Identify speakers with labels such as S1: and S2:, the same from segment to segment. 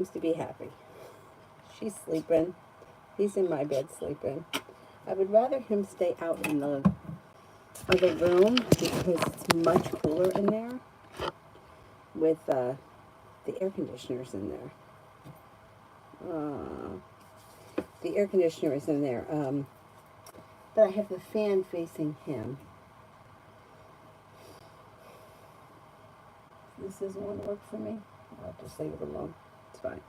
S1: seems to be happy. She's sleeping. He's in my bed sleeping. I would rather him stay out in the other room because it's much cooler in there with the air conditioners in there. The air conditioner is in there. But I have the fan facing him. This doesn't want to work for me. I'll just leave it alone. It's fine.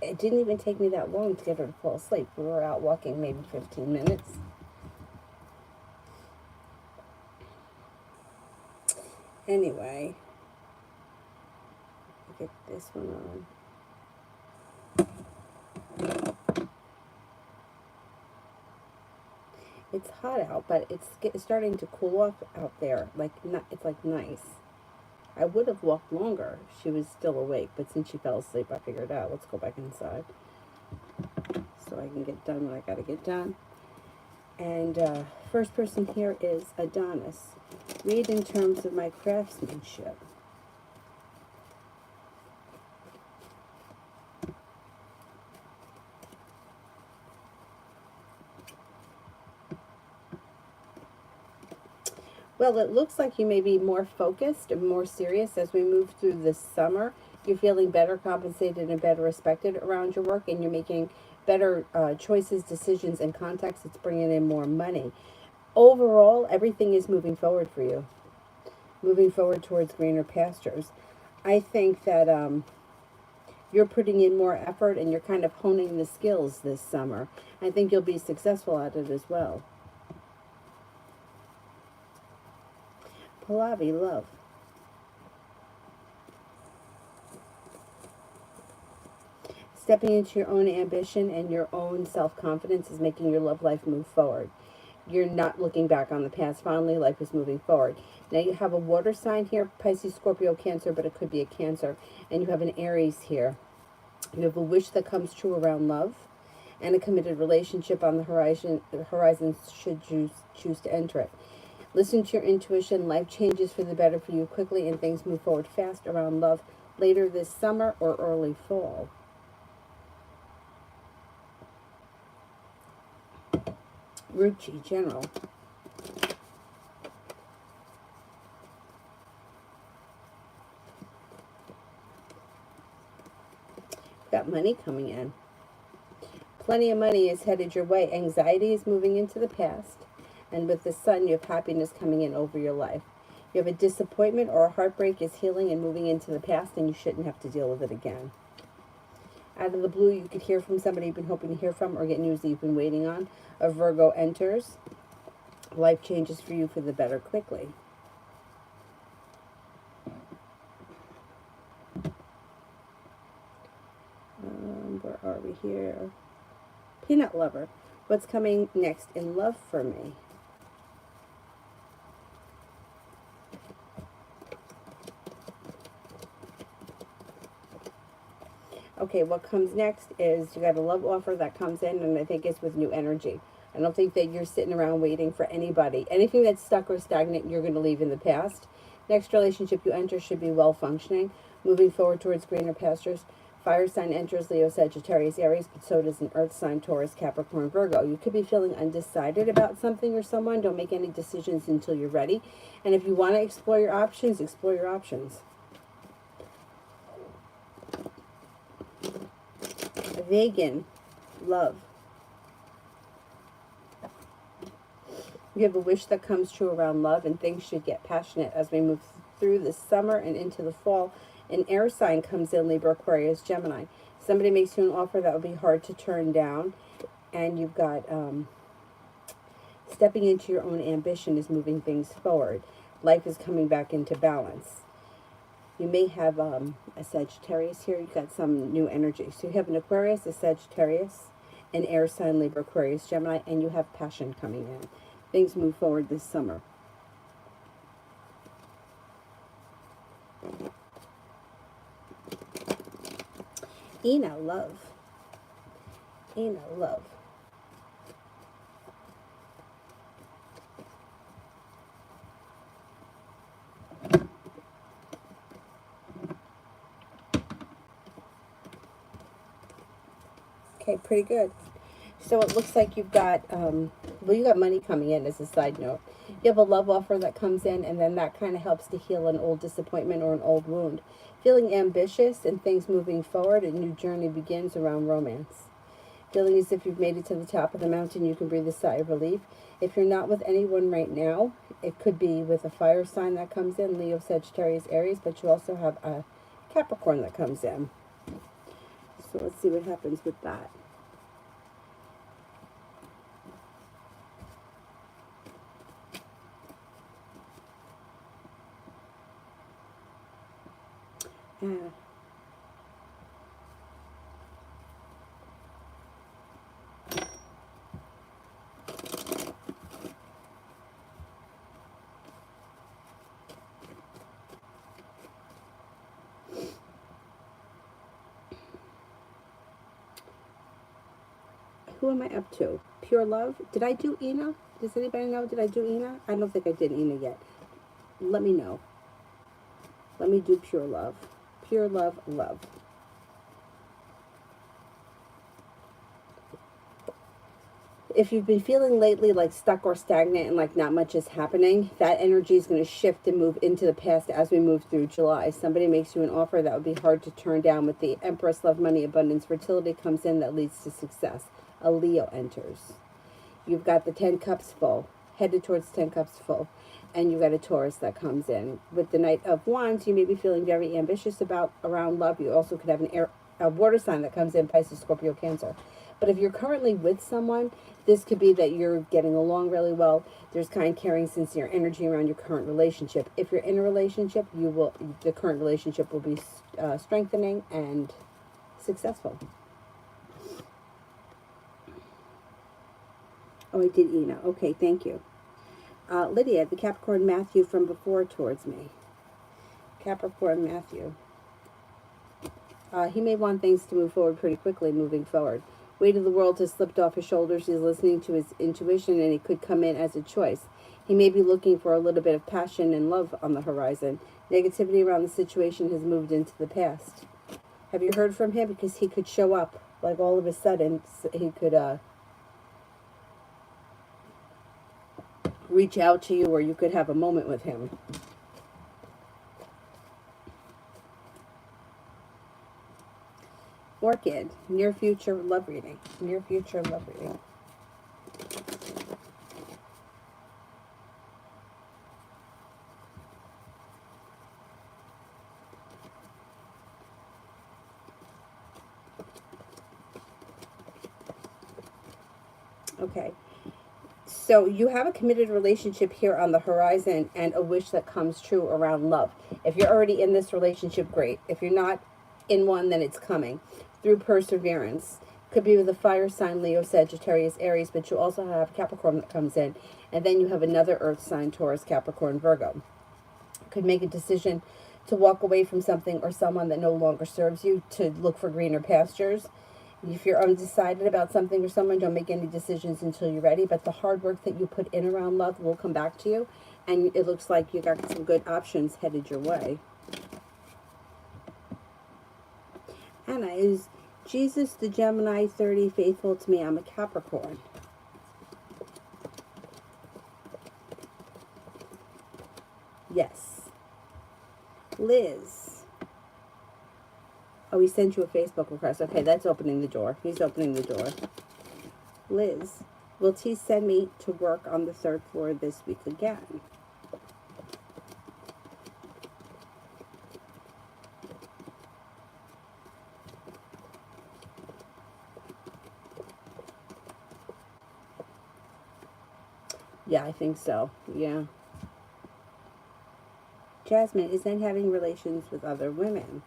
S1: It didn't even take me that long to get her to fall asleep. We were out walking maybe 15 minutes. Anyway, get this one on. It's hot out, but it's starting to cool off out there. It's like nice. I would have walked longer if she was still awake, but since she fell asleep, I figured out, let's go back inside so I can get done what I got to get done. And first person here is Adonis. Read in terms of my craftsmanship. Well, it looks like you may be more focused and more serious as we move through this summer. You're feeling better compensated and better respected around your work, and you're making better choices, decisions, and contacts. It's bringing in more money. Overall, everything is moving forward for you, moving forward towards greener pastures. I think that you're putting in more effort and you're kind of honing the skills this summer. I think you'll be successful at it as well. Pallavi, love. Stepping into your own ambition and your own self-confidence is making your love life move forward. You're not looking back on the past fondly. Life is moving forward. Now you have a water sign here, Pisces, Scorpio, Cancer, but it could be a Cancer. And you have an Aries here. You have a wish that comes true around love and a committed relationship on the horizon should you choose to enter it. Listen to your intuition. Life changes for the better for you quickly, and things move forward fast around love later this summer or early fall. Ruchi, general. Got money coming in. Plenty of money is headed your way. Anxiety is moving into the past. And with the sun, you have happiness coming in over your life. You have a disappointment or a heartbreak is healing and moving into the past, and you shouldn't have to deal with it again. Out of the blue, you could hear from somebody you've been hoping to hear from or get news that you've been waiting on. A Virgo enters. Life changes for you for the better quickly. Where are we here? Peanut lover. What's coming next in love for me? Okay, what comes next is you got a love offer that comes in, and I think it's with new energy. I don't think that you're sitting around waiting for anybody. Anything that's stuck or stagnant, you're going to leave in the past. Next relationship you enter should be well functioning, moving forward towards greener pastures. Fire sign enters Leo, Sagittarius, Aries, but so does an earth sign, Taurus, Capricorn, Virgo. You could be feeling undecided about something or someone. Don't make any decisions until you're ready. And if you want to explore your options, explore your options. Vegan, love. You have a wish that comes true around love, and things should get passionate as we move through the summer and into the fall. An air sign comes in, Libra, Aquarius, Gemini. Somebody makes you an offer that would be hard to turn down, and you've got stepping into your own ambition is moving things forward. Life is coming back into balance. You may have a Sagittarius here. You've got some new energy. So you have an Aquarius, a Sagittarius, an air sign, Libra, Aquarius, Gemini, and you have passion coming in. Things move forward this summer. Ina, love. Ina, love. Okay, pretty good. So it looks like you've got, well, you got money coming in as a side note. You have a love offer that comes in, and then that kind of helps to heal an old disappointment or an old wound. Feeling ambitious and things moving forward, a new journey begins around romance. Feeling as if you've made it to the top of the mountain, you can breathe a sigh of relief. If you're not with anyone right now, it could be with a fire sign that comes in, Leo, Sagittarius, Aries, but you also have a Capricorn that comes in. So let's see what happens with that. Who am I up to? Pure Love? Did I do Ina? Does anybody know? Did I do Ina? I don't think I did Ina yet. Let me know. Let me do Pure Love. Pure Love, Love. If you've been feeling lately like stuck or stagnant and like not much is happening, that energy is going to shift and move into the past as we move through July. Somebody makes you an offer that would be hard to turn down. With the Empress, love, money, abundance, fertility comes in that leads to success. A Leo enters. You've got the 10 cups full, headed towards 10 cups full, and you've got a Taurus that comes in. With the Knight of Wands, you may be feeling very ambitious around love. You also could have a water sign that comes in, Pisces, Scorpio, Cancer. But if you're currently with someone, this could be that you're getting along really well. There's kind, caring, sincere energy around your current relationship. If you're in a relationship, the current relationship will be strengthening and successful. Oh, I did Ina. Okay, thank you. Lydia, the Capricorn Matthew from before towards me. Capricorn Matthew. He may want things to move forward pretty quickly moving forward. Weight of the world has slipped off his shoulders. He's listening to his intuition, and he could come in as a choice. He may be looking for a little bit of passion and love on the horizon. Negativity around the situation has moved into the past. Have you heard from him? Because he could show up, like all of a sudden, he could reach out to you, or you could have a moment with him. Orchid, near future love reading. Near future love reading. Okay. So you have a committed relationship here on the horizon and a wish that comes true around love. If you're already in this relationship, great. If you're not in one, then it's coming through perseverance. Could be with a fire sign, Leo, Sagittarius, Aries, but you also have Capricorn that comes in. And then you have another earth sign, Taurus, Capricorn, Virgo. Could make a decision to walk away from something or someone that no longer serves you to look for greener pastures. If you're undecided about something or someone, don't make any decisions until you're ready. But the hard work that you put in around love will come back to you. And it looks like you got some good options headed your way. Anna, is Jesus the Gemini 30 faithful to me? I'm a Capricorn. Yes. Liz. Oh, he sent you a Facebook request. Okay, that's opening the door. He's opening the door. Liz, will T send me to work on the 3rd floor this week again? Yeah, I think so. Yeah. Jasmine, is then having relations with other women?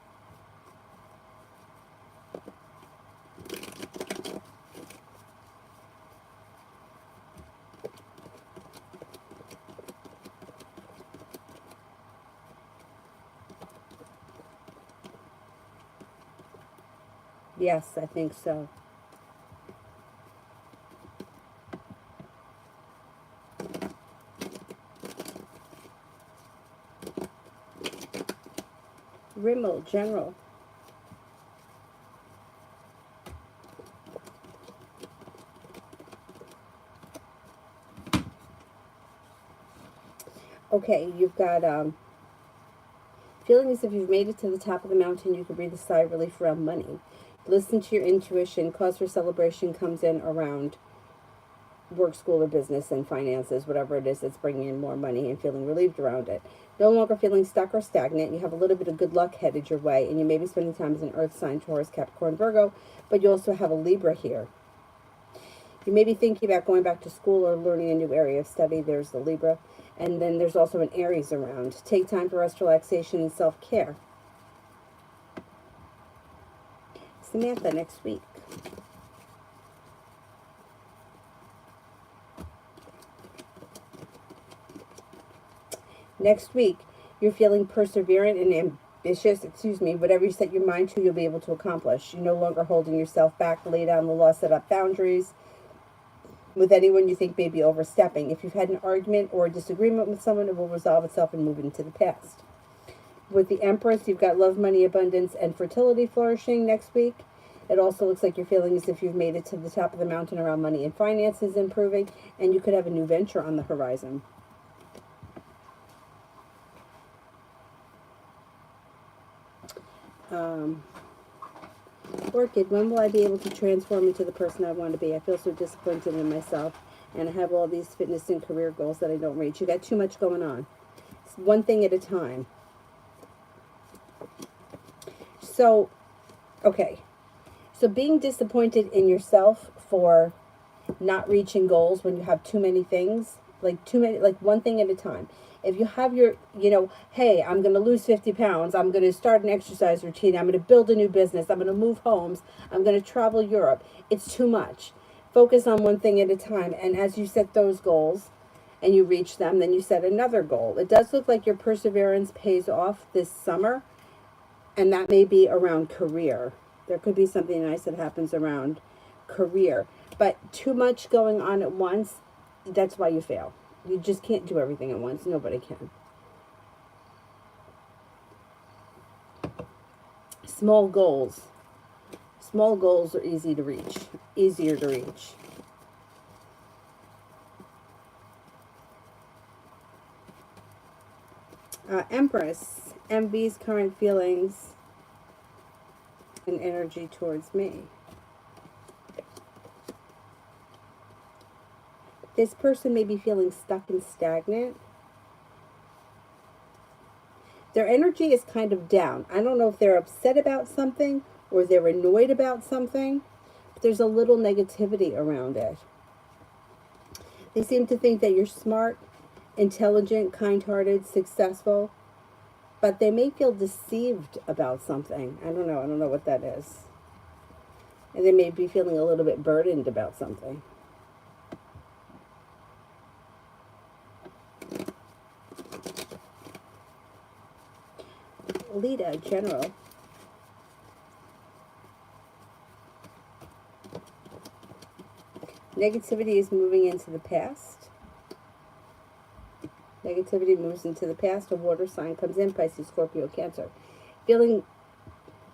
S1: Yes, I think so. Rimmel, General. Okay, you've got feeling as if you've made it to the top of the mountain. You can breathe a sigh of relief around money. Listen to your intuition. Cause for celebration comes in around work, school, or business and finances, whatever it is that's bringing in more money, and feeling relieved around it. No longer feeling stuck or stagnant. You have a little bit of good luck headed your way, and you may be spending time as an earth sign, Taurus, Capricorn, Virgo, but you also have a Libra here. You may be thinking about going back to school or learning a new area of study. There's the Libra. And then there's also an Aries around. Take time for rest, relaxation, and self-care. Samantha, next week. Next week, you're feeling perseverant and ambitious. Whatever you set your mind to, you'll be able to accomplish. You're no longer holding yourself back. Lay down the law, set up boundaries with anyone you think may be overstepping. If you've had an argument or a disagreement with someone, it will resolve itself and move into the past. With the Empress, you've got love, money, abundance, and fertility flourishing next week. It also looks like you're feeling as if you've made it to the top of the mountain around money and finances improving, and you could have a new venture on the horizon. Orchid, when will I be able to transform into the person I want to be? I feel so disappointed in myself, and I have all these fitness and career goals that I don't reach. You got too much going on. It's one thing at a time. So, okay. So being disappointed in yourself for not reaching goals when you have too many things, like one thing at a time. If you have your, hey, I'm going to lose 50 pounds. I'm going to start an exercise routine. I'm going to build a new business. I'm going to move homes. I'm going to travel Europe. It's too much. Focus on one thing at a time. And as you set those goals and you reach them, then you set another goal. It does look like your perseverance pays off this summer. And that may be around career. There could be something nice that happens around career. But too much going on at once, that's why you fail. You just can't do everything at once. Nobody can. Small goals. Small goals are easier to reach. Empress envies current feelings and energy towards me. This person may be feeling stuck and stagnant. Their energy is kind of down. I don't know if they're upset about something or they're annoyed about something, but there's a little negativity around it. They seem to think that you're smart, intelligent, kind-hearted, successful, but they may feel deceived about something. I don't know what that is. And they may be feeling a little bit burdened about something. Lita, general. Negativity is moving into the past. Negativity moves into the past. A water sign comes in, Pisces, Scorpio, Cancer. Feeling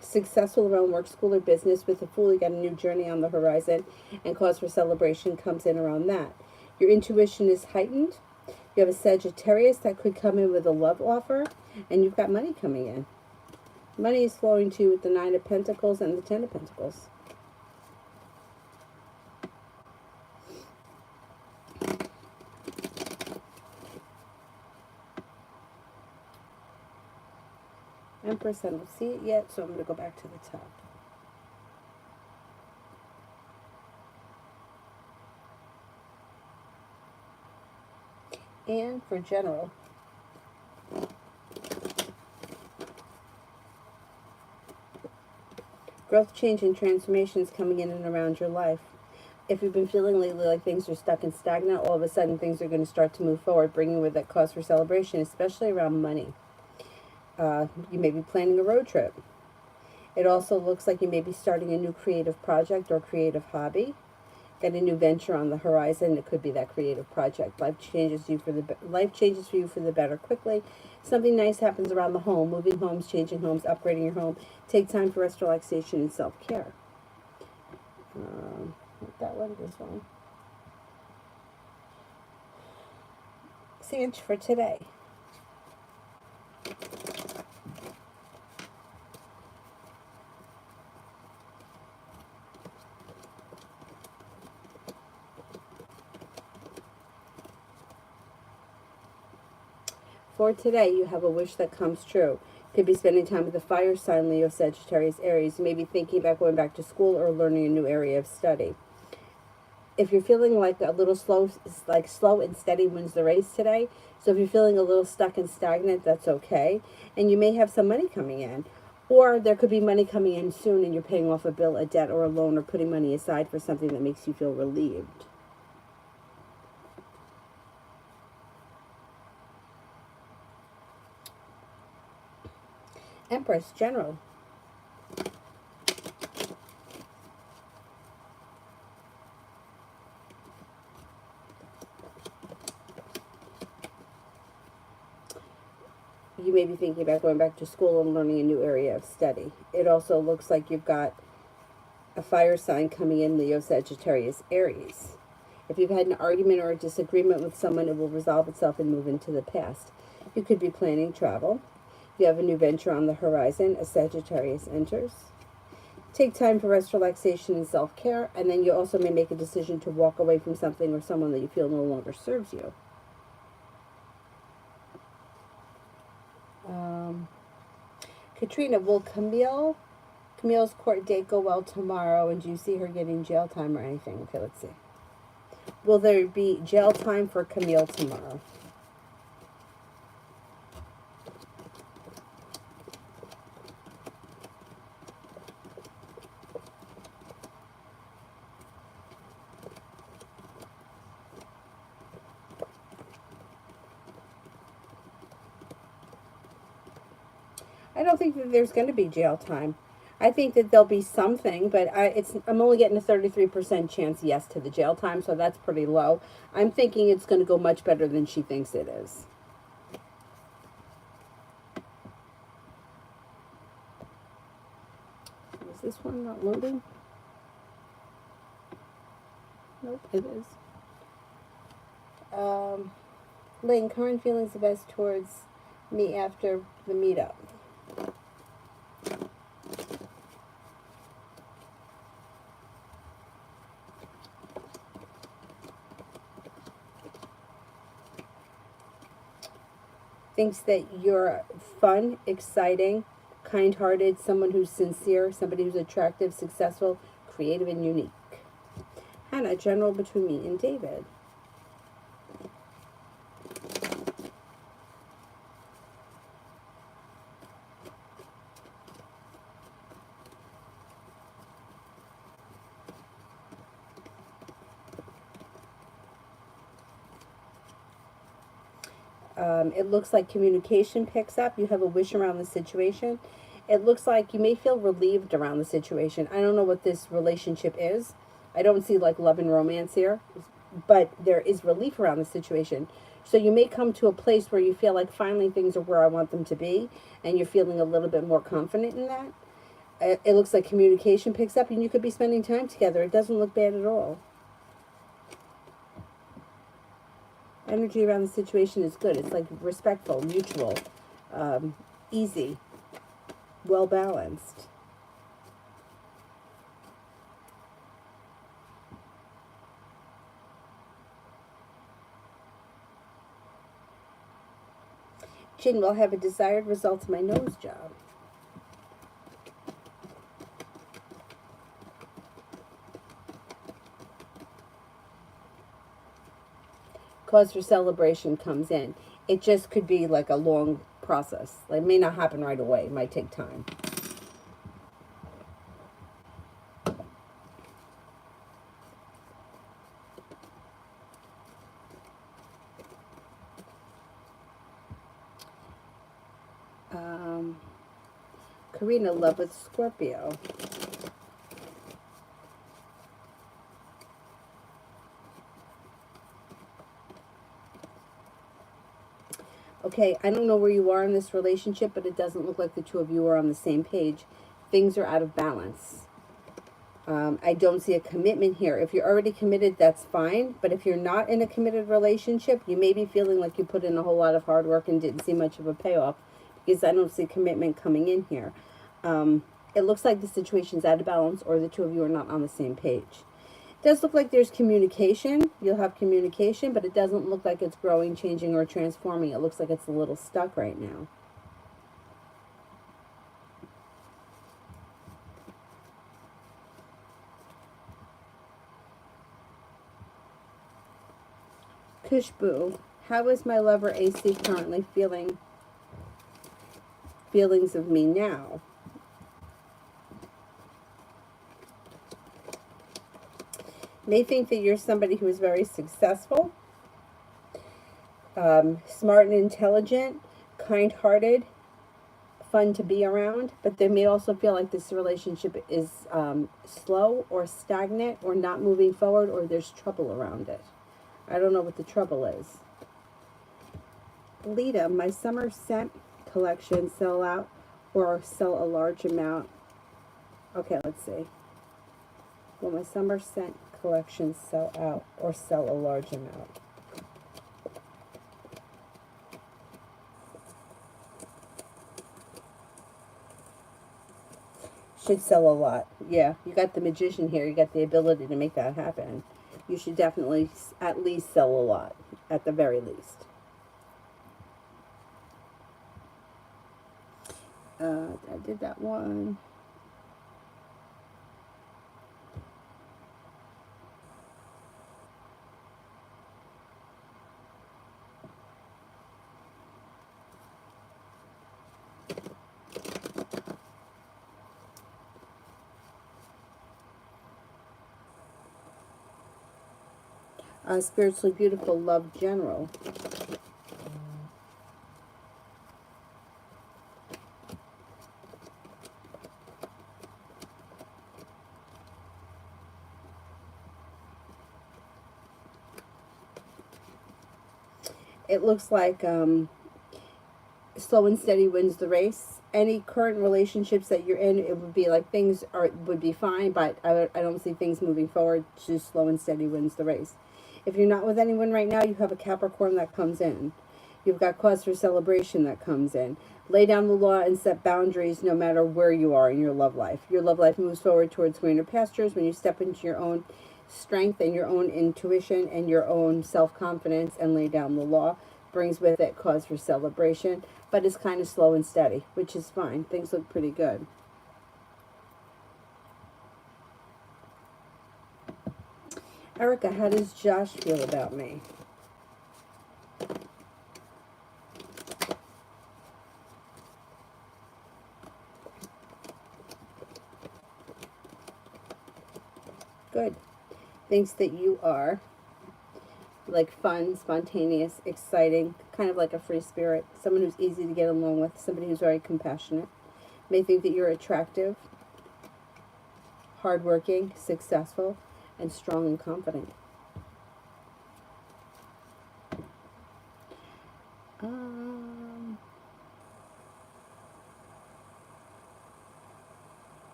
S1: successful around work, school, or business. With the Fool, you got a new journey on the horizon, and cause for celebration comes in around that. Your intuition is heightened. You have a Sagittarius that could come in with a love offer, and you've got money coming in. Money is flowing to you with the Nine of Pentacles and the Ten of Pentacles. Empress, I don't see it yet, so I'm going to go back to the top. And for general, growth, change, and transformations coming in and around your life. If you've been feeling lately like things are stuck and stagnant, all of a sudden things are going to start to move forward, bringing with it cause for celebration, especially around money. You may be planning a road trip. It also looks like you may be starting a new creative project or creative hobby. Got a new venture on the horizon. It could be that creative project. Life changes for you for the better quickly. Something nice happens around the home. Moving homes, changing homes, upgrading your home. Take time for rest, relaxation, and self-care. That one, this one. Sage for today. For today, you have a wish that comes true. Could be spending time with the fire sign, Leo, Sagittarius, Aries. You may be thinking about going back to school or learning a new area of study. If you're feeling like a little slow, like slow and steady wins the race today. So if you're feeling a little stuck and stagnant, that's okay. And you may have some money coming in. Or there could be money coming in soon and you're paying off a bill, a debt, or a loan, or putting money aside for something that makes you feel relieved. Empress, General. You may be thinking about going back to school and learning a new area of study. It also looks like you've got a fire sign coming in, Leo, Sagittarius, Aries. If you've had an argument or a disagreement with someone, it will resolve itself and move into the past. You could be planning travel. If you have a new venture on the horizon, a Sagittarius enters. Take time for rest, relaxation, and self-care, and then you also may make a decision to walk away from something or someone that you feel no longer serves you. Katrina, will Camille's court date go well tomorrow, and do you see her getting jail time or anything? Okay, let's see. Will there be jail time for Camille tomorrow? I don't think that there's going to be jail time. I think that there'll be something, but I'm only getting a 33% chance yes to the jail time, so that's pretty low. I'm thinking it's going to go much better than she thinks it is. Is this one not loading? Nope, it is. Lynn, current feelings of best towards me after the meetup. Thinks that you're fun, exciting, kind-hearted, someone who's sincere, somebody who's attractive, successful, creative, and unique. Hannah, General, between me and David. It looks like communication picks up. You have a wish around the situation. It looks like you may feel relieved around the situation. I don't know what this relationship is. I don't see like love and romance here, but there is relief around the situation. So you may come to a place where you feel like finally things are where I want them to be, and you're feeling a little bit more confident in that. It looks like communication picks up, and you could be spending time together. It doesn't look bad at all. Energy around the situation is good. It's like respectful, mutual, easy, well balanced. Jin will have a desired result in my nose job. Cause for celebration comes in. It just could be like a long process. Like, it may not happen right away. It might take time. Karina, love with Scorpio. Okay, I don't know where you are in this relationship, but it doesn't look like the two of you are on the same page. Things are out of balance. I don't see a commitment here. If you're already committed, that's fine. But if you're not in a committed relationship, you may be feeling like you put in a whole lot of hard work and didn't see much of a payoff, because I don't see commitment coming in here. It looks like the situation's out of balance, or the two of you are not on the same page. does look like there's communication. You'll have communication, but it doesn't look like it's growing, changing, or transforming. It looks like it's a little stuck right now. Kushbu, how is my lover AC currently feeling feelings of me now? May think that you're somebody who is very successful, smart and intelligent, kind-hearted, fun to be around, but they may also feel like this relationship is slow or stagnant or not moving forward, or there's trouble around it. I don't know what the trouble is. Lita, my summer scent collection sell out or sell a large amount. Okay, let's see. Will my summer scent collection sell out or sell a large amount? Should sell a lot. Yeah, you got the magician here. You got the ability to make that happen. You should definitely at least sell a lot, at the very least. I did that one. Spiritually beautiful, love general. It looks like slow and steady wins the race. Any current relationships that you're in, it would be like things would be fine, but I don't see things moving forward. Just slow and steady wins the race. If you're not with anyone right now, you have a Capricorn that comes in. You've got cause for celebration that comes in. Lay down the law and set boundaries no matter where you are in your love life. Your love life moves forward towards greener pastures when you step into your own strength and your own intuition and your own self-confidence and lay down the law. Brings with it cause for celebration, but it's kind of slow and steady, which is fine. Things look pretty good. Erica, how does Josh feel about me? Good. Thinks that you are like fun, spontaneous, exciting, kind of like a free spirit, someone who's easy to get along with, somebody who's very compassionate. May think that you're attractive, hardworking, successful, and strong and confident.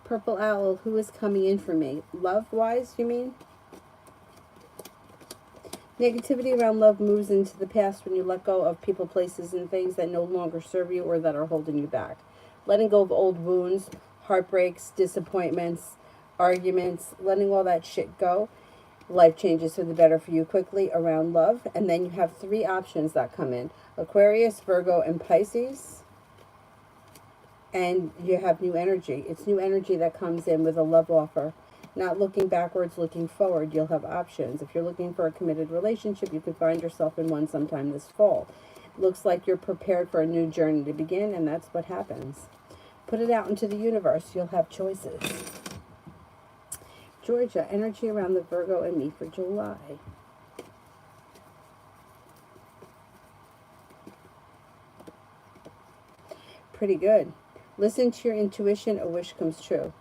S1: Purple Owl, who is coming in for me? Love-wise, you mean? Negativity around love moves into the past when you let go of people, places, and things that no longer serve you or that are holding you back. Letting go of old wounds, heartbreaks, disappointments, arguments, letting all that shit go. Life changes for the better for you quickly around love. And then you have 3 options that come in. Aquarius, Virgo, and Pisces. And you have new energy. It's new energy that comes in with a love offer. Not looking backwards, looking forward. You'll have options. If you're looking for a committed relationship, you could find yourself in one sometime this fall. Looks like you're prepared for a new journey to begin, and that's what happens. Put it out into the universe. You'll have choices. Georgia, energy around the Virgo and me for July. Pretty good. Listen to your intuition, a wish comes true.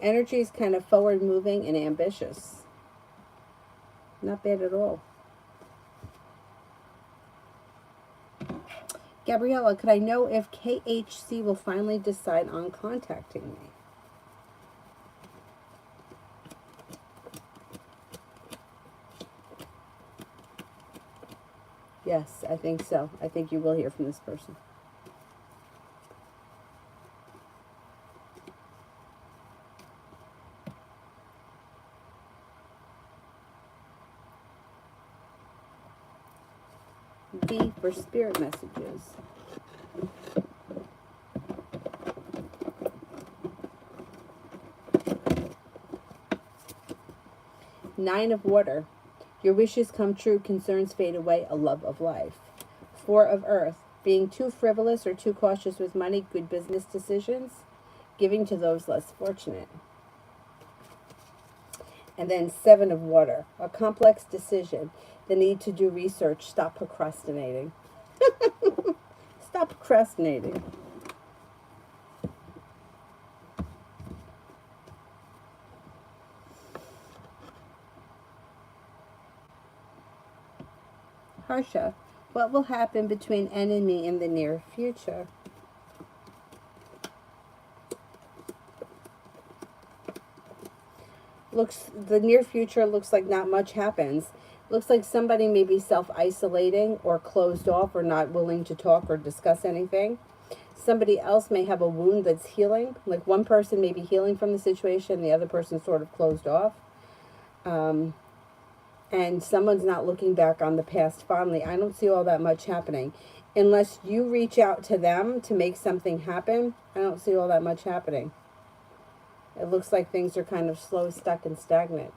S1: Energy is kind of forward moving and ambitious. Not bad at all. Gabriella, could I know if KHC will finally decide on contacting me? Yes, I think so. I think you will hear from this person. B for spirit messages. Nine of water. Your wishes come true, concerns fade away, a love of life. Four of earth. Being too frivolous or too cautious with money, good business decisions. Giving to those less fortunate. And then seven of water. A complex decision. The need to do research. Stop procrastinating. Stop procrastinating. Harsha, what will happen between N and me in the near future? The near future looks like not much happens. Looks like somebody may be self-isolating or closed off or not willing to talk or discuss anything. Somebody else may have a wound that's healing. Like one person may be healing from the situation, the other person sort of closed off. And someone's not looking back on the past fondly. I don't see all that much happening. Unless you reach out to them to make something happen, I don't see all that much happening. It looks like things are kind of slow, stuck, and stagnant.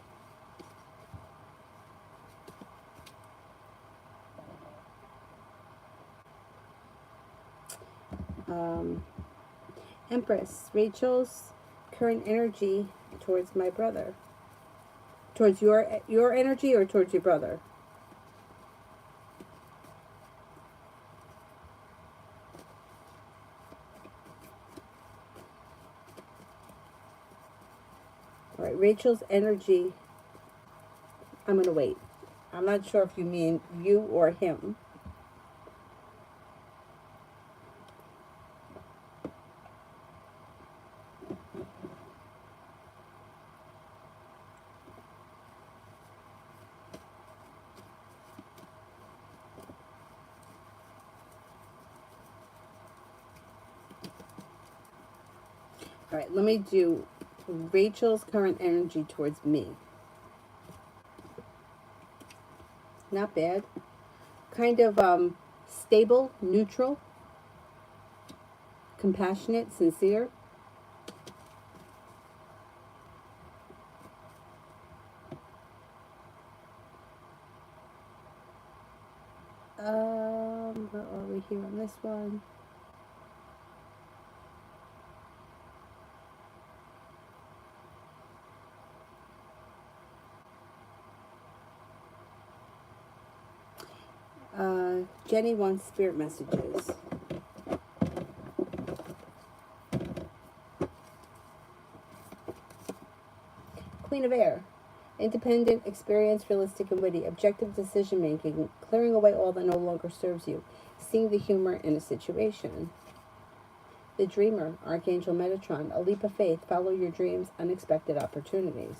S1: Empress, Rachel's current energy towards my brother. Towards your energy or towards your brother? All right, Rachel's energy. I'm going to wait. I'm not sure if you mean you or him. All right, let me do Rachel's current energy towards me. Not bad. Kind of stable, neutral, compassionate, sincere. Where are we here on this one? Jenny wants spirit messages. Queen of Air. Independent, experienced, realistic, and witty. Objective decision making. Clearing away all that no longer serves you. Seeing the humor in a situation. The Dreamer. Archangel Metatron. A leap of faith. Follow your dreams. Unexpected opportunities.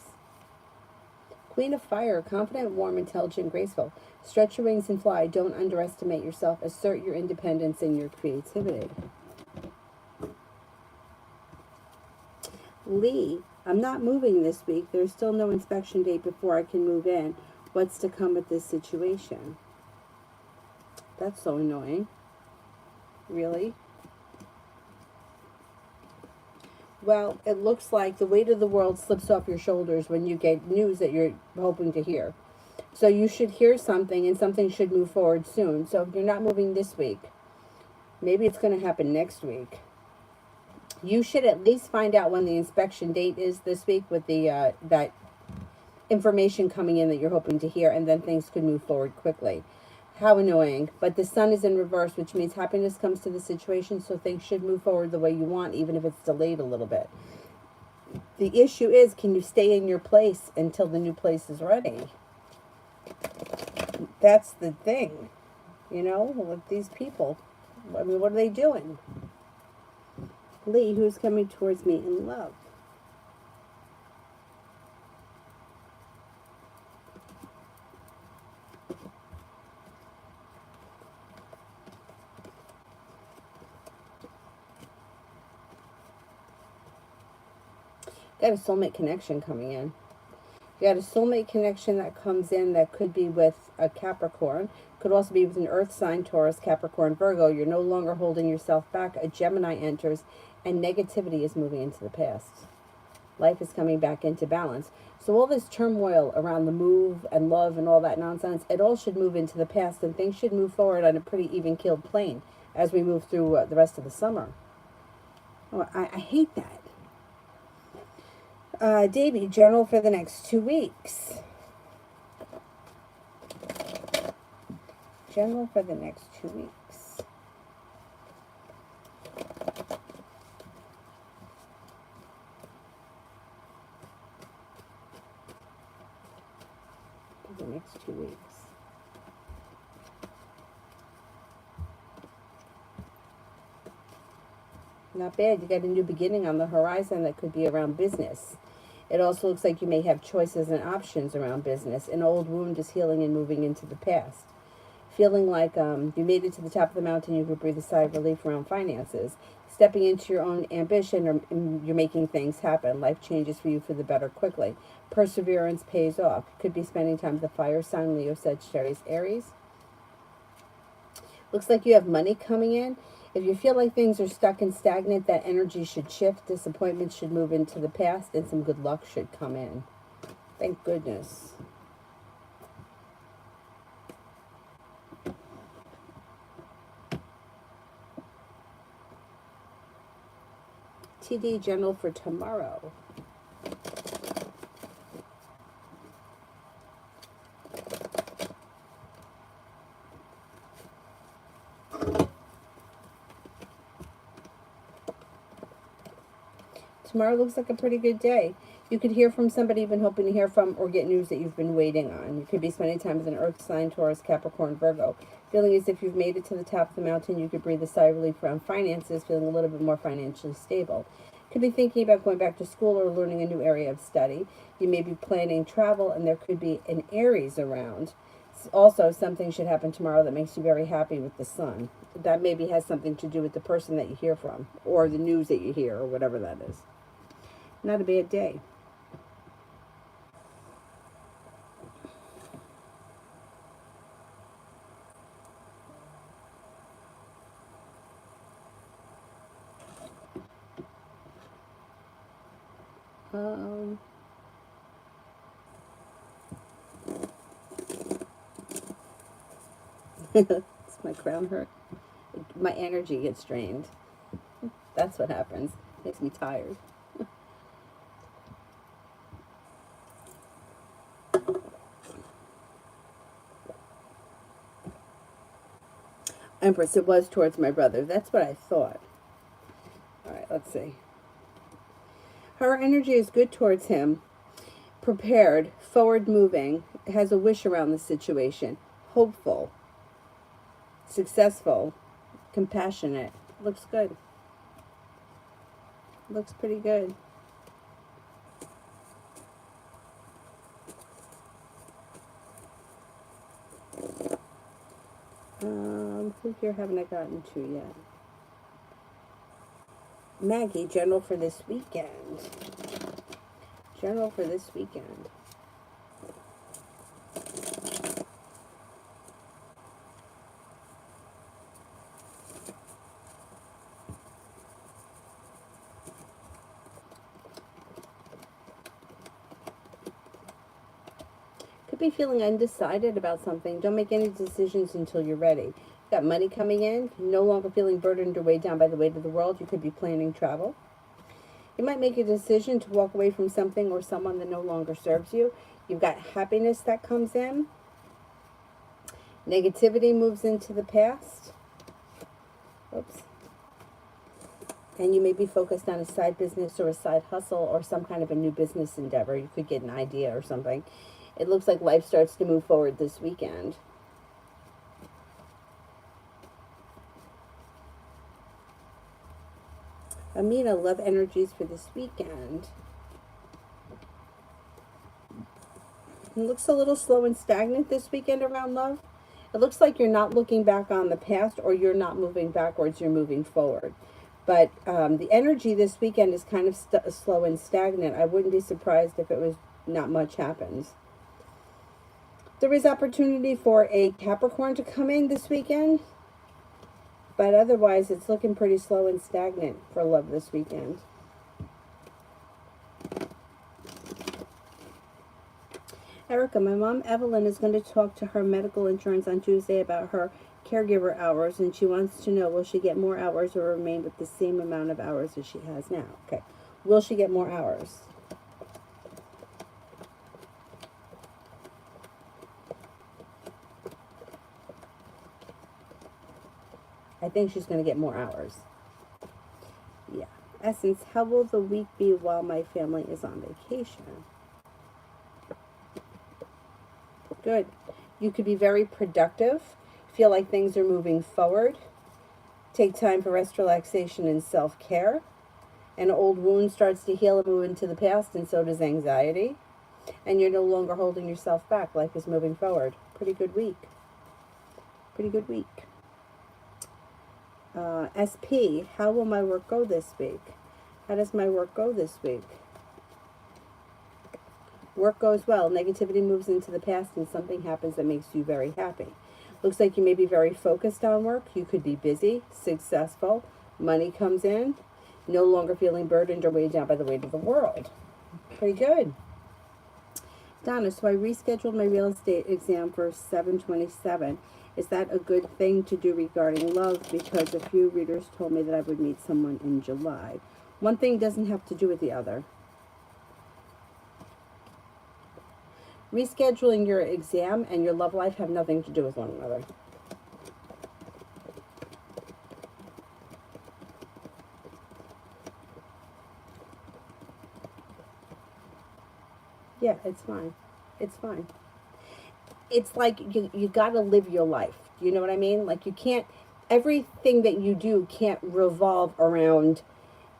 S1: Queen of Fire. Confident, warm, intelligent, graceful. Stretch your wings and fly. Don't underestimate yourself. Assert your independence and your creativity. Lee, I'm not moving this week. There's still no inspection date before I can move in. What's to come with this situation? That's so annoying. Really? Well, it looks like the weight of the world slips off your shoulders when you get news that you're hoping to hear. So you should hear something, and something should move forward soon. So if you're not moving this week, maybe it's going to happen next week. You should at least find out when the inspection date is this week with the that information coming in that you're hoping to hear, and then things could move forward quickly. How annoying. But the sun is in reverse, which means happiness comes to the situation, so things should move forward the way you want, even if it's delayed a little bit. The issue is, can you stay in your place until the new place is ready? That's the thing. You know, with these people. I mean, what are they doing? Lee, who's coming towards me in love? You got a soulmate connection coming in. You got a soulmate connection that comes in that could be with a Capricorn. Could also be with an earth sign, Taurus, Capricorn, Virgo. You're no longer holding yourself back. A Gemini enters and negativity is moving into the past. Life is coming back into balance. So all this turmoil around the move and love and all that nonsense, it all should move into the past and things should move forward on a pretty even-keeled plane as we move through the rest of the summer. Oh, I hate that. Davy, journal for the next 2 weeks. Journal for the next 2 weeks. For the next 2 weeks. Not bad. You got a new beginning on the horizon that could be around business. It also looks like you may have choices and options around business. An old wound is healing and moving into the past. Feeling like you made it to the top of the mountain, you could breathe a sigh of relief around finances. Stepping into your own ambition, or you're making things happen. Life changes for you for the better quickly. Perseverance pays off. Could be spending time with the fire sign, Leo, Sagittarius, Aries. Looks like you have money coming in. If you feel like things are stuck and stagnant, that energy should shift. Disappointments should move into the past, and some good luck should come in. Thank goodness. TD General for tomorrow. Tomorrow looks like a pretty good day. You could hear from somebody you've been hoping to hear from or get news that you've been waiting on. You could be spending time with an earth sign, Taurus, Capricorn, Virgo. Feeling as if you've made it to the top of the mountain, you could breathe a sigh of relief around finances, feeling a little bit more financially stable. Could be thinking about going back to school or learning a new area of study. You may be planning travel, and there could be an Aries around. Also, something should happen tomorrow that makes you very happy with the sun. That maybe has something to do with the person that you hear from, or the news that you hear, or whatever that is. Not a bad day. Does my crown hurt? My energy gets drained. That's what happens. Makes me tired. Empress, it was towards my brother. That's what I thought. All right, let's see. Her energy is good towards him. Prepared, forward moving, has a wish around the situation. Hopeful, successful, compassionate. Looks good. Looks pretty good. Who here haven't I gotten to yet? Maggie, general for this weekend. General for this weekend. Could be feeling undecided about something. Don't make any decisions until you're ready. Got money coming in. No longer feeling burdened or weighed down by the weight of the world. You could be planning travel. You might make a decision to walk away from something or someone that no longer serves you. You've got happiness that comes in. Negativity moves into the past. Oops. And you may be focused on a side business or a side hustle or some kind of a new business endeavor. You could get an idea or something. It looks like life starts to move forward this weekend. Amina, love energies for this weekend. It looks a little slow and stagnant this weekend around love. It looks like you're not looking back on the past, or you're not moving backwards, you're moving forward. But the energy this weekend is kind of slow and stagnant. I wouldn't be surprised if it was not much happens. There is opportunity for a Capricorn to come in this weekend, but otherwise it's looking pretty slow and stagnant for love this weekend. Erica, my mom Evelyn is going to talk to her medical insurance on Tuesday about her caregiver hours, and she wants to know, will she get more hours or remain with the same amount of hours as she has now? Okay. Will she get more hours? I think she's going to get more hours. Yeah. Essence, how will the week be while my family is on vacation? Good. You could be very productive. Feel like things are moving forward. Take time for rest, relaxation, and self-care. An old wound starts to heal and move into the past, and so does anxiety. And you're no longer holding yourself back. Life is moving forward. Pretty good week. Pretty good week. SP, how will my work go this week? How does my work go this week? Work goes well. Negativity moves into the past and something happens that makes you very happy. Looks like you may be very focused on work. You could be busy, successful. Money comes in. No longer feeling burdened or weighed down by the weight of the world. Pretty good. Donna, so I rescheduled my real estate exam for 7/27. Is that a good thing to do regarding love? Because a few readers told me that I would meet someone in July. One thing doesn't have to do with the other. Rescheduling your exam and your love life have nothing to do with one another. Yeah, it's fine. It's fine. It's like you got to live your life. You know what I mean? Like you can't, everything that you do can't revolve around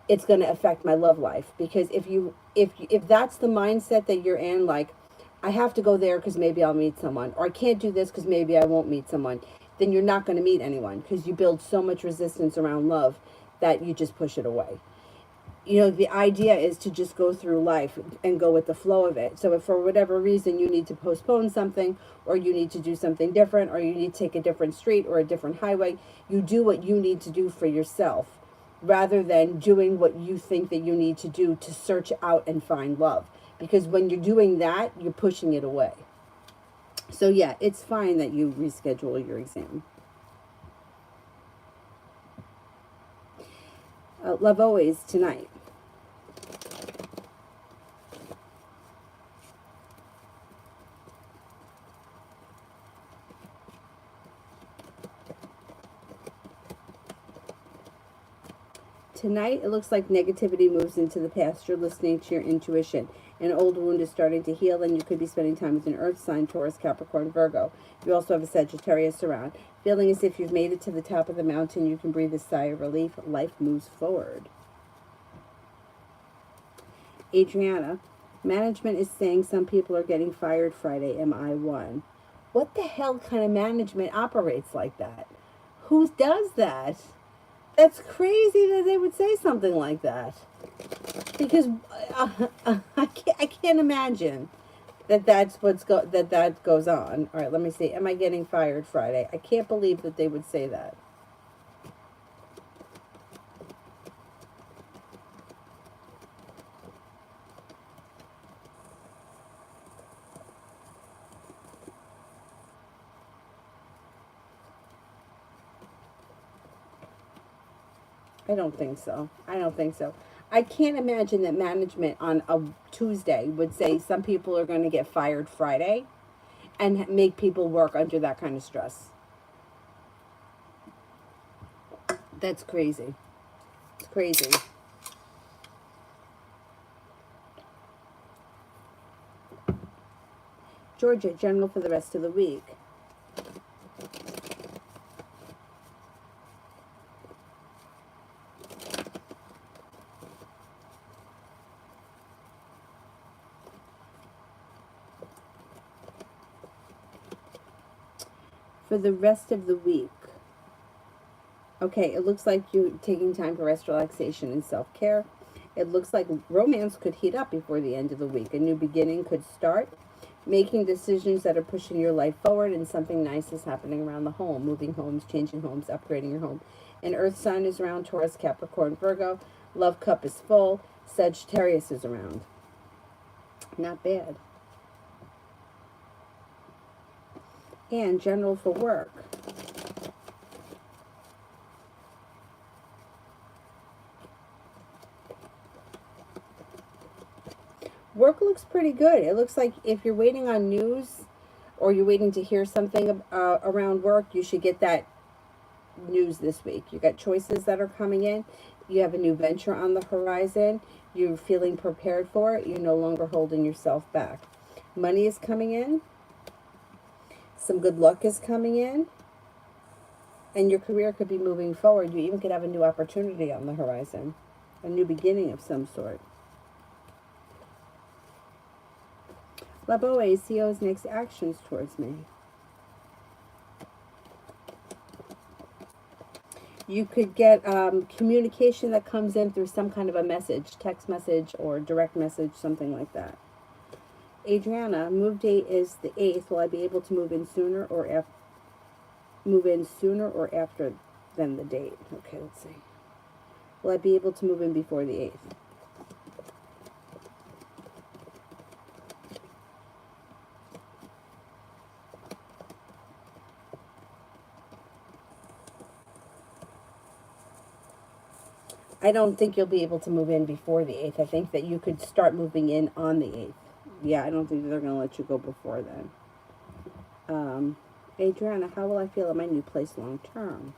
S1: it's going to affect my love life, because if that's the mindset that you're in, like I have to go there because maybe I'll meet someone, or I can't do this because maybe I won't meet someone, then you're not going to meet anyone, because you build so much resistance around love that you just push it away. You know, the idea is to just go through life and go with the flow of it. So if for whatever reason you need to postpone something, or you need to do something different, or you need to take a different street or a different highway, you do what you need to do for yourself, rather than doing what you think that you need to do to search out and find love. Because when you're doing that, you're pushing it away. So yeah, it's fine that you reschedule your exam. Love always tonight. Tonight, it looks like negativity moves into the past. You're listening to your intuition. An old wound is starting to heal, and you could be spending time with an earth sign, Taurus, Capricorn, Virgo. You also have a Sagittarius around. Feeling as if you've made it to the top of the mountain, you can breathe a sigh of relief. Life moves forward. Adriana, management is saying some people are getting fired Friday. Am I one? What the hell kind of management operates like that? Who does that? That's crazy that they would say something like that. Because I can't imagine that that goes on. All right, let me see. Am I getting fired Friday? I can't believe that they would say that. I don't think so. I don't think so. I can't imagine that management on a Tuesday would say some people are going to get fired Friday and make people work under that kind of stress. That's crazy. It's crazy. Georgia, general for the rest of the week. For the rest of the week. Okay, it looks like you taking time for rest, relaxation, and self-care. It looks like romance could heat up before the end of the week. A new beginning could start. Making decisions that are pushing your life forward, and something nice is happening around the home. Moving homes, changing homes, upgrading your home. An earth sign is around: Taurus, Capricorn, Virgo. Love cup is full. Sagittarius is around. Not bad. And general for work. Work looks pretty good. It looks like if you're waiting on news or you're waiting to hear something around work, you should get that news this week. You got choices that are coming in. You have a new venture on the horizon. You're feeling prepared for it. You're no longer holding yourself back. Money is coming in. Some good luck is coming in. And your career could be moving forward. You even could have a new opportunity on the horizon. A new beginning of some sort. Laboe, CEO's next actions towards me. You could get communication that comes in through some kind of a message, text message or direct message, something like that. Adriana, move date is the 8th. Will I be able to move in sooner or after than the date? Okay, let's see. Will I be able to move in before the 8th? I don't think you'll be able to move in before the 8th. I think that you could start moving in on the 8th. Yeah, I don't think they're going to let you go before then. Adriana, how will I feel at my new place long term?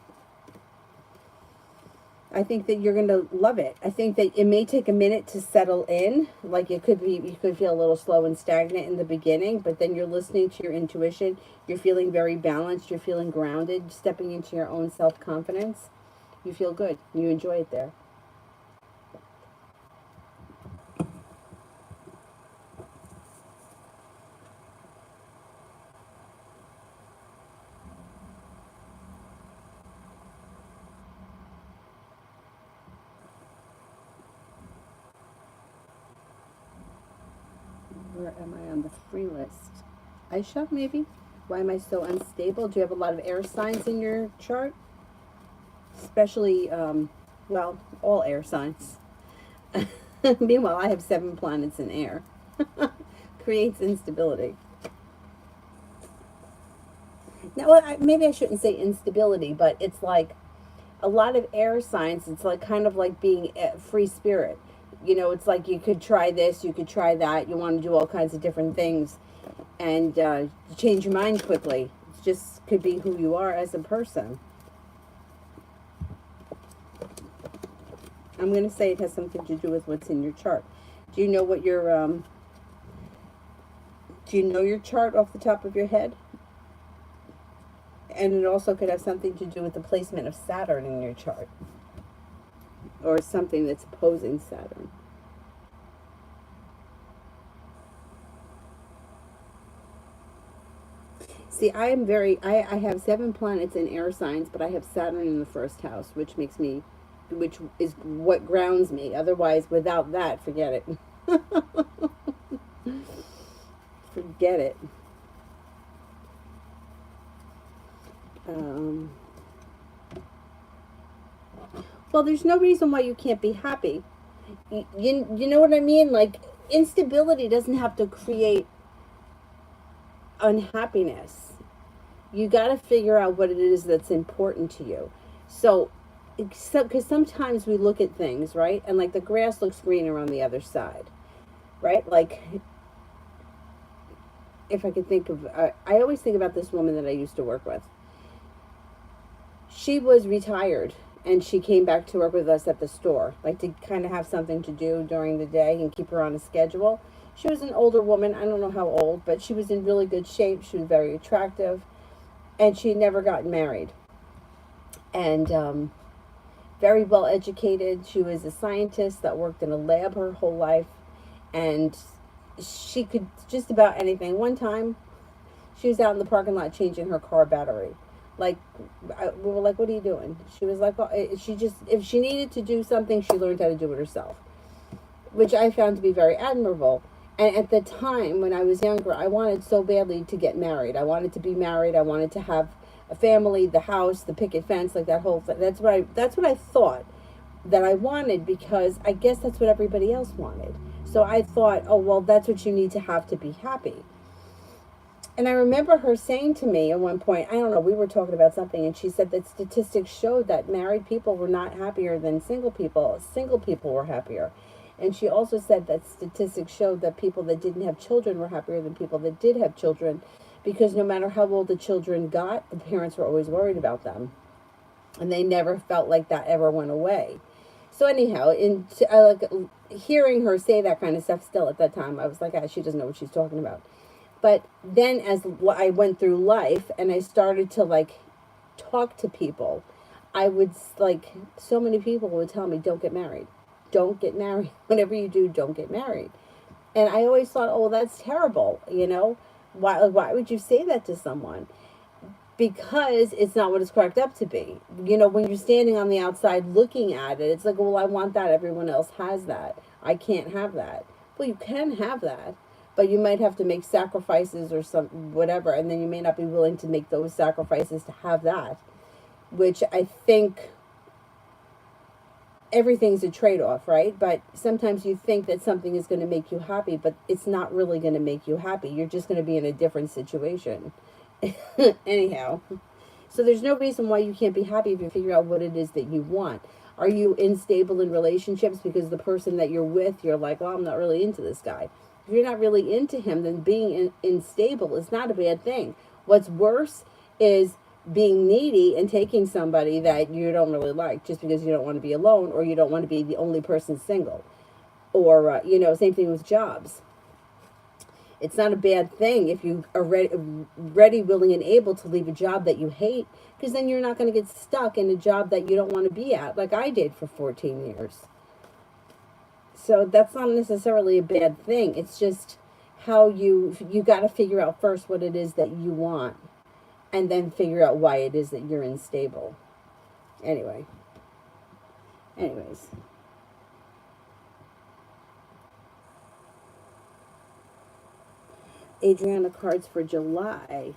S1: I think that you're going to love it. I think that it may take a minute to settle in. Like it could be, you could feel a little slow and stagnant in the beginning, but then you're listening to your intuition. You're feeling very balanced. You're feeling grounded, stepping into your own self-confidence. You feel good. You enjoy it there. Where am I on the free list? Aisha, maybe? Why am I so unstable? Do you have a lot of air signs in your chart? Especially, well, all air signs. Meanwhile, I have 7 planets in air. Creates instability. Now, well, maybe I shouldn't say instability, but it's like a lot of air signs. It's like kind of like being a free spirit. You know, it's like you could try this, you could try that. You want to do all kinds of different things, and change your mind quickly. It just could be who you are as a person. I'm going to say it has something to do with what's in your chart. Do you know what your do you know your chart off the top of your head? And it also could have something to do with the placement of Saturn in your chart, or something that's opposing Saturn. See, I am very, I have 7 planets in air signs, but I have Saturn in the first house, which makes me, which is what grounds me. Otherwise, without that, forget it. Forget it. Well, there's no reason why you can't be happy. You know what I mean? Like, instability doesn't have to create unhappiness. You got to figure out what it is that's important to you. So, because sometimes we look at things, right? And like the grass looks greener on the other side, right? Like, if I could think of, I always think about this woman that I used to work with. She was retired and she came back to work with us at the store, like to kind of have something to do during the day and keep her on a schedule. She was an older woman, I don't know how old, but she was in really good shape. She was very attractive, and she had never gotten married. And very well educated. She was a scientist that worked in a lab her whole life, and she could just about anything. One time, she was out in the parking lot changing her car battery. Like, we were like, what are you doing? She was like, oh, she just, if she needed to do something, she learned how to do it herself, which I found to be very admirable. And at the time when I was younger, I wanted so badly to get married. I wanted to be married. I wanted to have a family, the house, the picket fence, like that whole thing. That's what I thought that I wanted, because I guess that's what everybody else wanted. So I thought, oh, well, that's what you need to have to be happy. And I remember her saying to me at one point, I don't know, we were talking about something, and she said that statistics showed that married people were not happier than single people. Single people were happier. And she also said that statistics showed that people that didn't have children were happier than people that did have children, because no matter how old the children got, the parents were always worried about them. And they never felt like that ever went away. So anyhow, like hearing her say that kind of stuff still at that time, I was like, ah, she doesn't know what she's talking about. But then as I went through life and I started to like talk to people, I would like, so many people would tell me, don't get married. Don't get married. Whatever you do, don't get married. And I always thought, oh, that's terrible, you know? Why would you say that to someone? Because it's not what it's cracked up to be. You know, when you're standing on the outside looking at it, it's like, well, I want that. Everyone else has that. I can't have that. Well, you can have that, but you might have to make sacrifices or some whatever, and then you may not be willing to make those sacrifices to have that, which I think everything's a trade-off, right? But sometimes you think that something is going to make you happy, but it's not really going to make you happy. You're just going to be in a different situation. Anyhow, so there's no reason why you can't be happy if you figure out what it is that you want. Are you unstable in relationships because the person that you're with, you're like, oh, I'm not really into this guy. If you're not really into him, then being unstable is not a bad thing. What's worse is being needy and taking somebody that you don't really like just because you don't want to be alone, or you don't want to be the only person single. Or, same thing with jobs. It's not a bad thing if you are ready, willing, and able to leave a job that you hate, because then you're not going to get stuck in a job that you don't want to be at, like I did for 14 years. So that's not necessarily a bad thing. It's just how you got to figure out first what it is that you want, and then figure out why it is that you're unstable. Anyways. Adriana cards for July.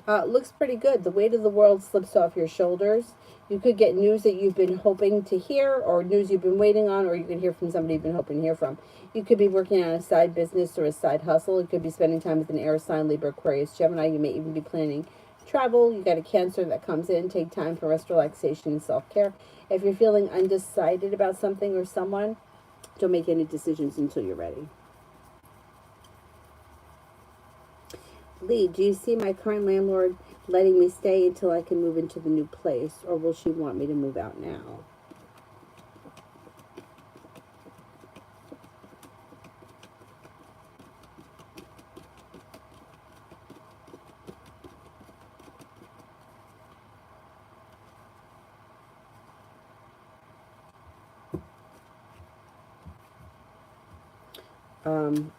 S1: Looks pretty good. The weight of the world slips off your shoulders. You could get news that you've been hoping to hear, or news you've been waiting on, or you could hear from somebody you've been hoping to hear from. You could be working on a side business or a side hustle. You could be spending time with an air sign, Libra, Aquarius, Gemini. You may even be planning travel. You got a Cancer that comes in. Take time for rest, relaxation, and self-care. If you're feeling undecided about something or someone, don't make any decisions until you're ready. Lee, do you see my current landlord letting me stay until I can move into the new place, or will she want me to move out now?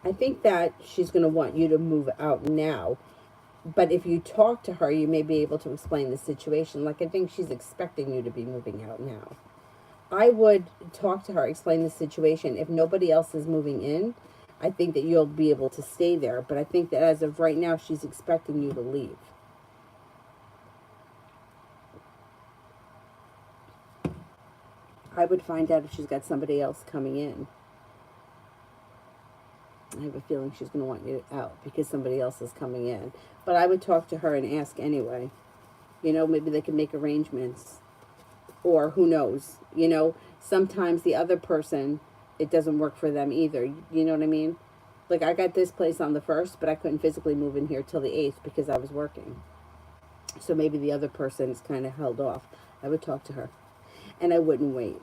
S1: I think that she's going to want you to move out now. But if you talk to her, you may be able to explain the situation. Like, I think she's expecting you to be moving out now. I would talk to her, explain the situation. If nobody else is moving in, I think that you'll be able to stay there. But I think that as of right now, she's expecting you to leave. I would find out if she's got somebody else coming in. I have a feeling she's going to want you out because somebody else is coming in. But I would talk to her and ask anyway. Maybe they can make arrangements. Or who knows? Sometimes the other person, it doesn't work for them either. You know what I mean? Like, I got this place on the 1st, but I couldn't physically move in here till the 8th because I was working. So maybe the other person is kind of held off. I would talk to her. And I wouldn't wait.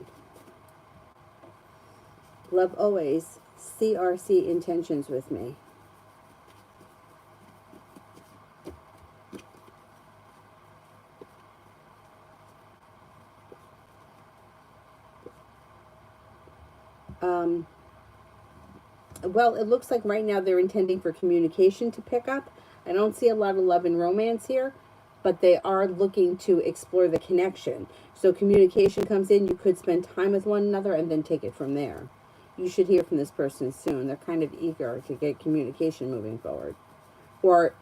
S1: Love always. CRC intentions with me. Well, it looks like right now they're intending for communication to pick up. I don't see a lot of love and romance here, but they are looking to explore the connection. So communication comes in, you could spend time with one another and then take it from there. You should hear from this person soon. They're kind of eager to get communication moving forward. Or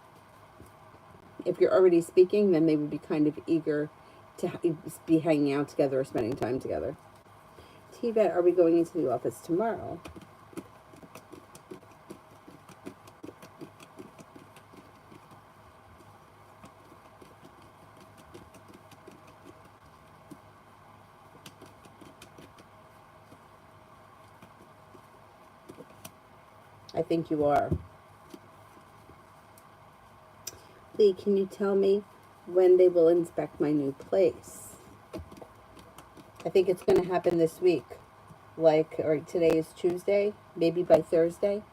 S1: if you're already speaking, then they would be kind of eager to be hanging out together or spending time together. T-Vet, are we going into the office tomorrow? I think you are. Lee, can you tell me when they will inspect my new place? I think it's going to happen this week. Or today is Tuesday, maybe by Thursday.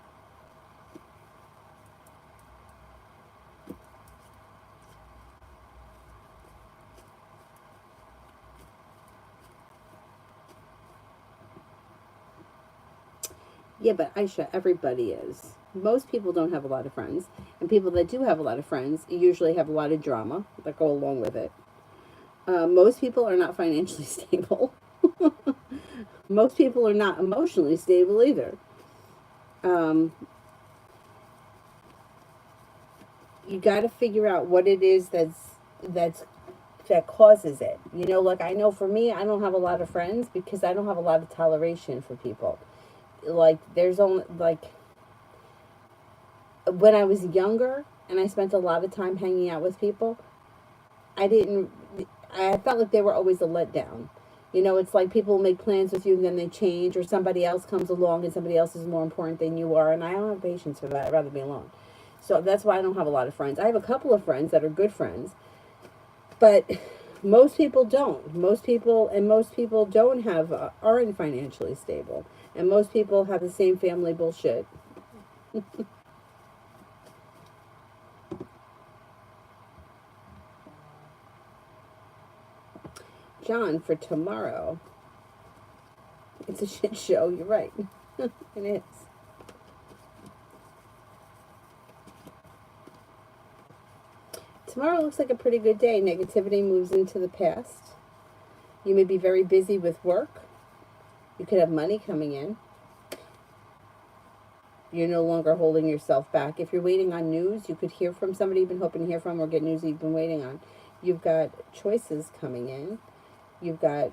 S1: Yeah, but Aisha, everybody is. Most people don't have a lot of friends, and people that do have a lot of friends usually have a lot of drama that go along with it. Most people are not financially stable. Most people are not emotionally stable either. You got to figure out what it is that causes it. Like I know for me, I don't have a lot of friends because I don't have a lot of toleration for people. Like there's only when I was younger and I spent a lot of time hanging out with people, I felt like they were always a letdown. It's like people make plans with you and then they change, or somebody else comes along and somebody else is more important than you are, and I don't have patience for that. I'd rather be alone. So that's why I don't have a lot of friends. I have a couple of friends that are good friends, but most people don't. Most people don't aren't financially stable, and most people have the same family bullshit. John, for tomorrow, it's a shit show. You're right. It is. Tomorrow looks like a pretty good day. Negativity moves into the past. You may be very busy with work. You could have money coming in. You're no longer holding yourself back. If you're waiting on news, you could hear from somebody you've been hoping to hear from, or get news you've been waiting on. You've got choices coming in. You've got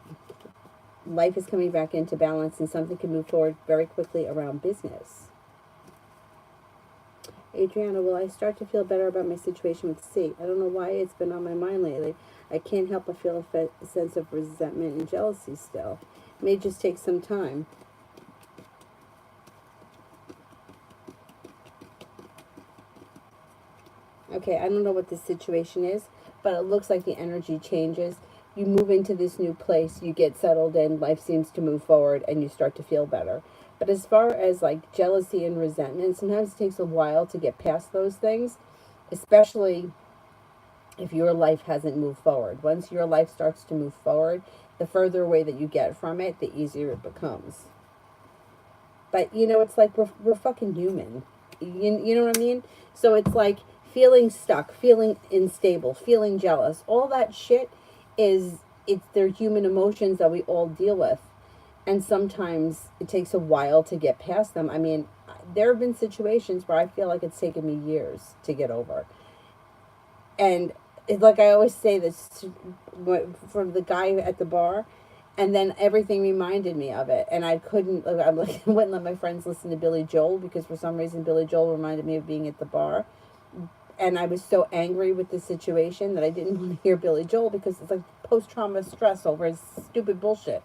S1: life is coming back into balance, and something can move forward very quickly around business. Adriana, will I start to feel better about my situation with C? I don't know why it's been on my mind lately. I can't help but feel a sense of resentment and jealousy still. It may just take some time. Okay, I don't know what the situation is, but it looks like the energy changes. You move into this new place, you get settled in, life seems to move forward, and you start to feel better. But as far as like jealousy and resentment, sometimes it takes a while to get past those things, especially if your life hasn't moved forward. Once your life starts to move forward, the further away that you get from it, the easier it becomes. But, it's like we're fucking human. You know what I mean? So it's like feeling stuck, feeling unstable, feeling jealous. All that shit they're human emotions that we all deal with. And sometimes it takes a while to get past them. I mean, there have been situations where I feel like it's taken me years to get over. And it's like I always say this for the guy at the bar, and then everything reminded me of it. And I couldn't, I wouldn't let my friends listen to Billy Joel because for some reason Billy Joel reminded me of being at the bar. And I was so angry with the situation that I didn't want to hear Billy Joel because it's like post-trauma stress over his stupid bullshit.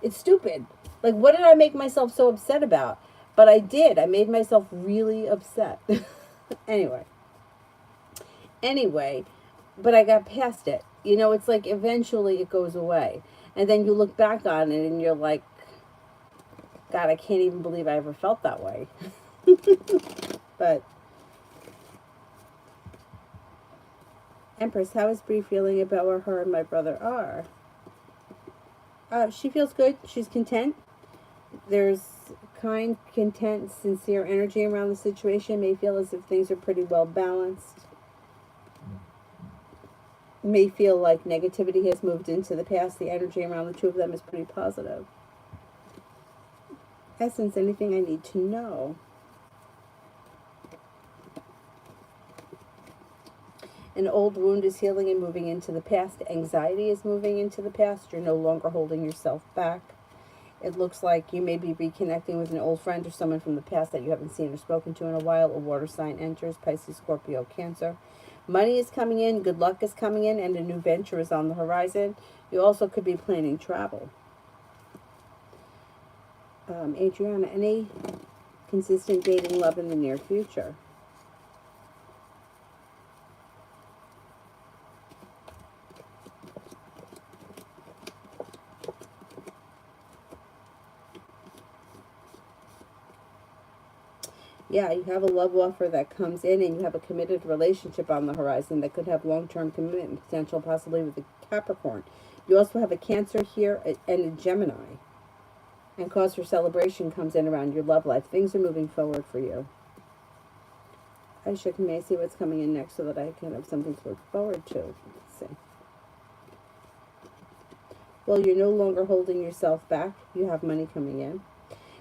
S1: It's stupid. Like, what did I make myself so upset about? But I did. I made myself really upset. Anyway, but I got past it. It's like eventually it goes away. And then you look back on it and you're like, God, I can't even believe I ever felt that way. But Empress, how is Bree feeling about where her and my brother are? She feels good. She's content. There's a kind, content, sincere energy around the situation. May feel as if things are pretty well balanced. May feel like negativity has moved into the past. The energy around the two of them is pretty positive. Essence, anything I need to know. An old wound is healing and moving into the past. Anxiety is moving into the past. You're no longer holding yourself back. It looks like you may be reconnecting with an old friend or someone from the past that you haven't seen or spoken to in a while. A water sign enters, Pisces, Scorpio, Cancer. Money is coming in, good luck is coming in, and a new venture is on the horizon. You also could be planning travel. Adriana, any consistent dating love in the near future? Yeah, you have a love offer that comes in, and you have a committed relationship on the horizon that could have long-term commitment potential, possibly with a Capricorn. You also have a Cancer here and a Gemini. And cause for celebration comes in around your love life. Things are moving forward for you. Aisha, may I see what's coming in next so that I can have something to look forward to? Let's see. Well, you're no longer holding yourself back. You have money coming in.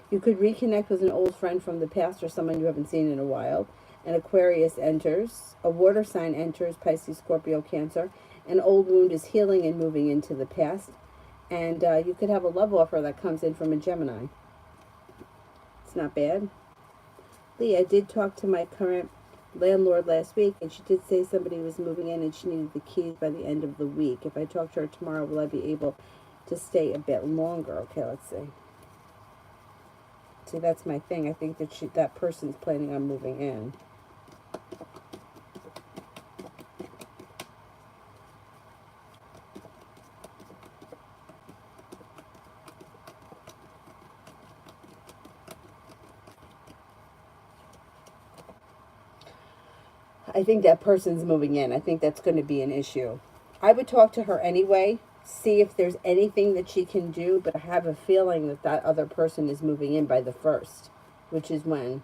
S1: You could reconnect with an old friend from the past or someone you haven't seen in a while. An Aquarius enters. A water sign enters, Pisces, Scorpio, Cancer. An old wound is healing and moving into the past. And you could have a love offer that comes in from a Gemini. It's not bad. Lee, I did talk to my current landlord last week, and she did say somebody was moving in and she needed the keys by the end of the week. If I talk to her tomorrow, will I be able to stay a bit longer? Okay, let's see. See, that's my thing. I think that that person's planning on moving in. I think that person's moving in. I think that's going to be an issue. I would talk to her anyway, see if there's anything that she can do, but I have a feeling that that other person is moving in by the 1st, which is when?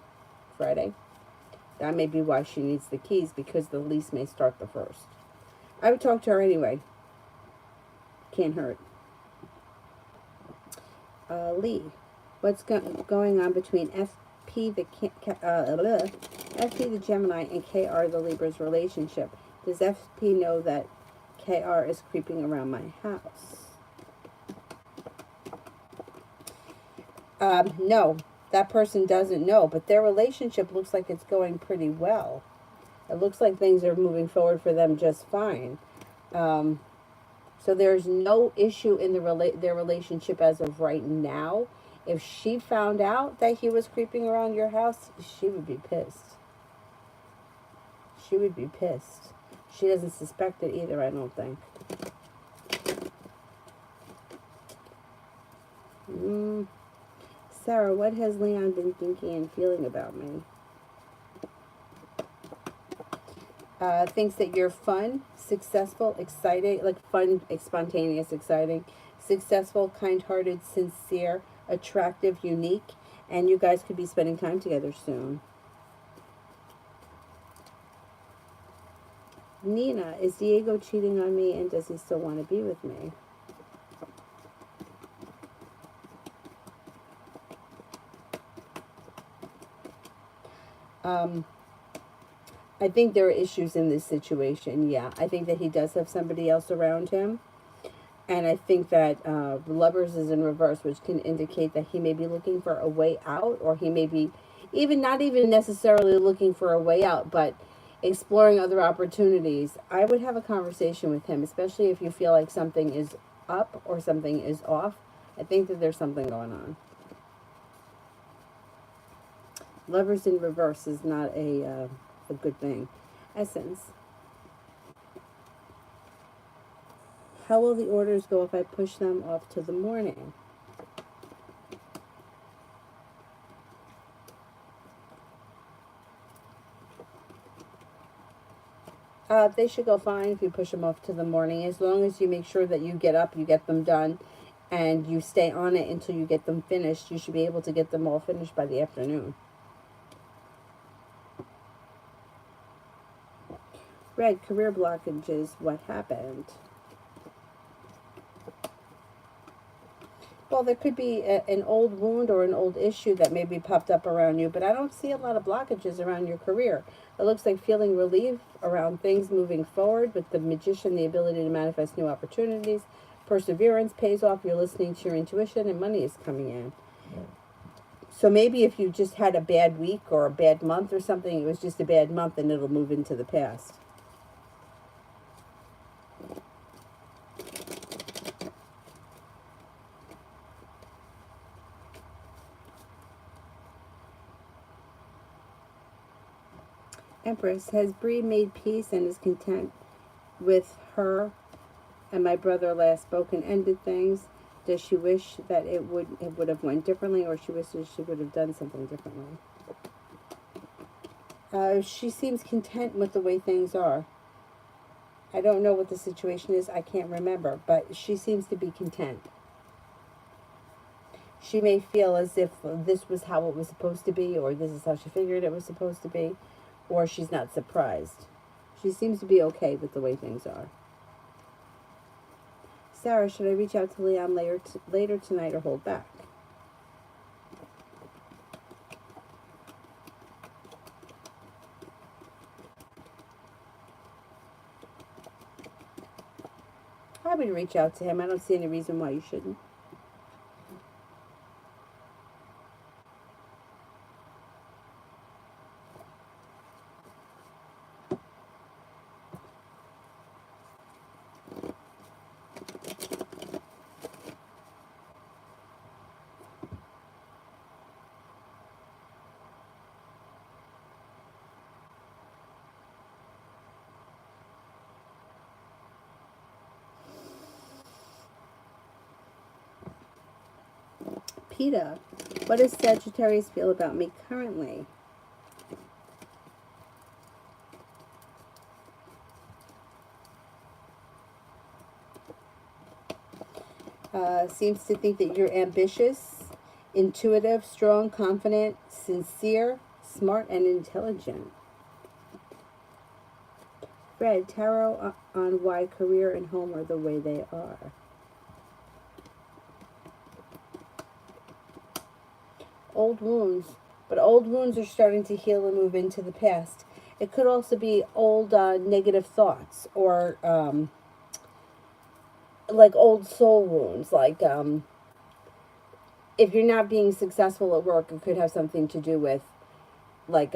S1: Friday? That may be why she needs the keys, because the lease may start the 1st. I would talk to her anyway. Can't hurt. Lee, what's going on between FP the Gemini and KR the Libra's relationship? Does FP know that KR is creeping around my house? No, that person doesn't know, but their relationship looks like it's going pretty well. It looks like things are moving forward for them just fine. So there's no issue in their relationship as of right now. If she found out that he was creeping around your house, she would be pissed. She would be pissed. She doesn't suspect it either, I don't think. Sarah, what has Leon been thinking and feeling about me? Thinks that you're fun, successful, exciting, like fun, spontaneous, exciting, successful, kind-hearted, sincere, attractive, unique, and you guys could be spending time together soon. Nina, is Diego cheating on me, and does he still want to be with me? I think there are issues in this situation, yeah. I think that he does have somebody else around him. And I think that Lovers is in reverse, which can indicate that he may be looking for a way out, or he may be not even necessarily looking for a way out, but exploring other opportunities. I would have a conversation with him, especially if you feel like something is up or something is off. I think that there's something going on. Lovers in reverse is not a good thing. Essence. How will the orders go if I push them off to the morning? They should go fine if you push them off to the morning, as long as you make sure that you get up, you get them done, and you stay on it until you get them finished, you should be able to get them all finished by the afternoon. Red, career blockages. What happened? Well, there could be an old wound or an old issue that maybe popped up around you, but I don't see a lot of blockages around your career. It looks like feeling relief around things moving forward with the Magician, the ability to manifest new opportunities. Perseverance pays off. You're listening to your intuition, and money is coming in. So maybe if you just had a bad week or a bad month or something, it was just a bad month and it'll move into the past. Empress, has Bree made peace and is content with her and my brother last spoke and ended things? Does she wish that it would have went differently, or she wishes she would have done something differently? She seems content with the way things are. I don't know what the situation is. I can't remember, but she seems to be content. She may feel as if this was how it was supposed to be, or this is how she figured it was supposed to be, or she's not surprised. She seems to be okay with the way things are. Sarah, should I reach out to Leon later tonight or hold back? I would reach out to him. I don't see any reason why you shouldn't. PETA, what does Sagittarius feel about me currently? Seems to think that you're ambitious, intuitive, strong, confident, sincere, smart, and intelligent. Fred, tarot on why career and home are the way they are. Old wounds, but old wounds are starting to heal and move into the past. It could also be old negative thoughts, or like old soul wounds, like if you're not being successful at work, it could have something to do with like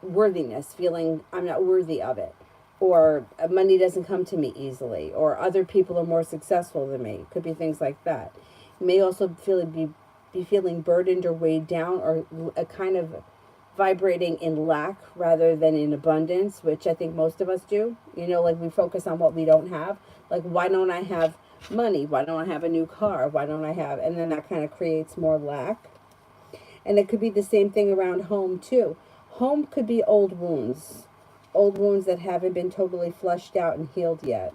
S1: worthiness, feeling I'm not worthy of it, or money doesn't come to me easily, or other people are more successful than me. It could be things like that. You may also be feeling burdened or weighed down, or a kind of vibrating in lack rather than in abundance, which I think most of us do. You know, like we focus on what we don't have. Like, why don't I have money? Why don't I have a new car? Why don't I have? And then that kind of creates more lack. And it could be the same thing around home too. Home could be old wounds that haven't been totally flushed out and healed yet.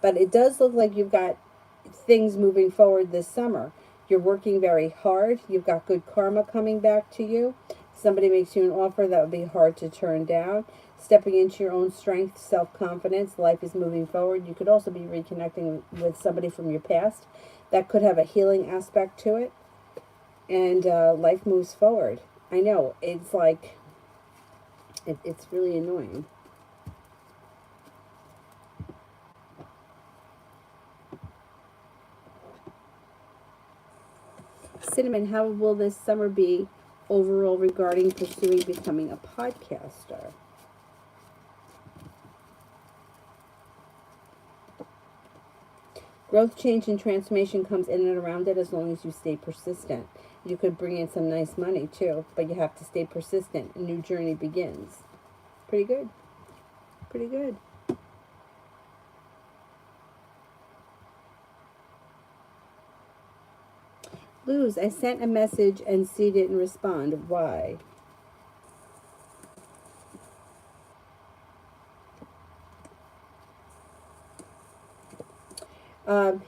S1: But it does look like you've got things moving forward this summer. You're working very hard. You've got good karma coming back to you. Somebody makes you an offer that would be hard to turn down. Stepping into your own strength, self-confidence. Life is moving forward. You could also be reconnecting with somebody from your past. That could have a healing aspect to it. And life moves forward. I know. It's like, it's really annoying. Cinnamon, how will this summer be overall regarding pursuing becoming a podcaster? Growth, change, and transformation comes in and around it as long as you stay persistent. You could bring in some nice money too, but you have to stay persistent. A new journey begins. Pretty good. Pretty good. Luz, I sent a message and C didn't respond. Why?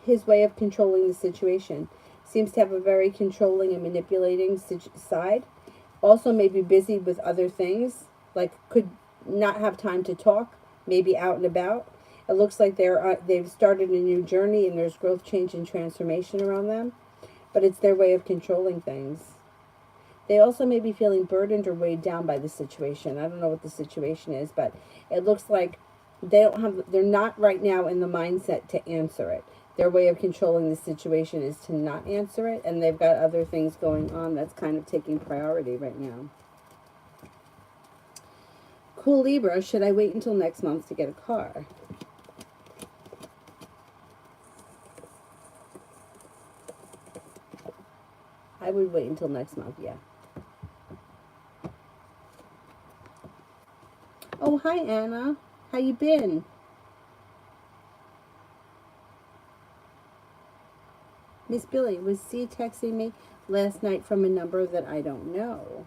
S1: His way of controlling the situation. Seems to have a very controlling and manipulating side. Also, may be busy with other things, like could not have time to talk, maybe out and about. It looks like they've started a new journey and there's growth, change, and transformation around them, but it's their way of controlling things. They also may be feeling burdened or weighed down by the situation. I don't know what the situation is, but it looks like they're not right now in the mindset to answer it. Their way of controlling the situation is to not answer it, and they've got other things going on that's kind of taking priority right now. Cool Libra, should I wait until next month to get a car? I would wait until next month, yeah. Oh, hi, Anna. How you been? Miss Billy, was C texting me last night from a number that I don't know?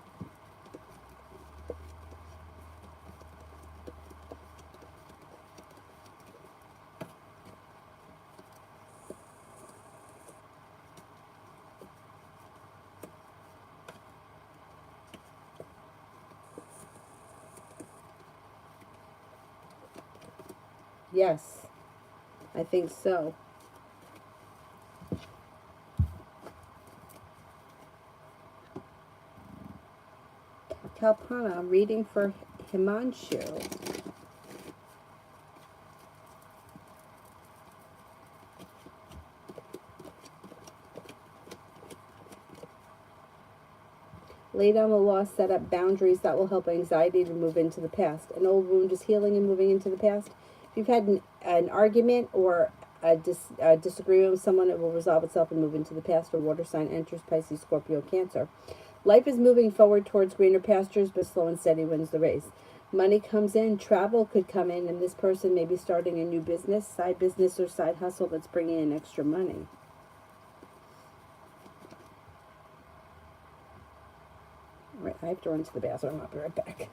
S1: Yes, I think so. Kalpana, reading for Himanshu. Lay down the law, set up boundaries that will help anxiety to move into the past. An old wound is healing and moving into the past. If you've had an argument or a disagreement with someone, it will resolve itself and move into the past. A water sign enters Pisces, Scorpio, Cancer. Life is moving forward towards greener pastures, but slow and steady wins the race. Money comes in, travel could come in, and this person may be starting a new business, or side hustle that's bringing in extra money. Right, I have to run to the bathroom. I'll be right back.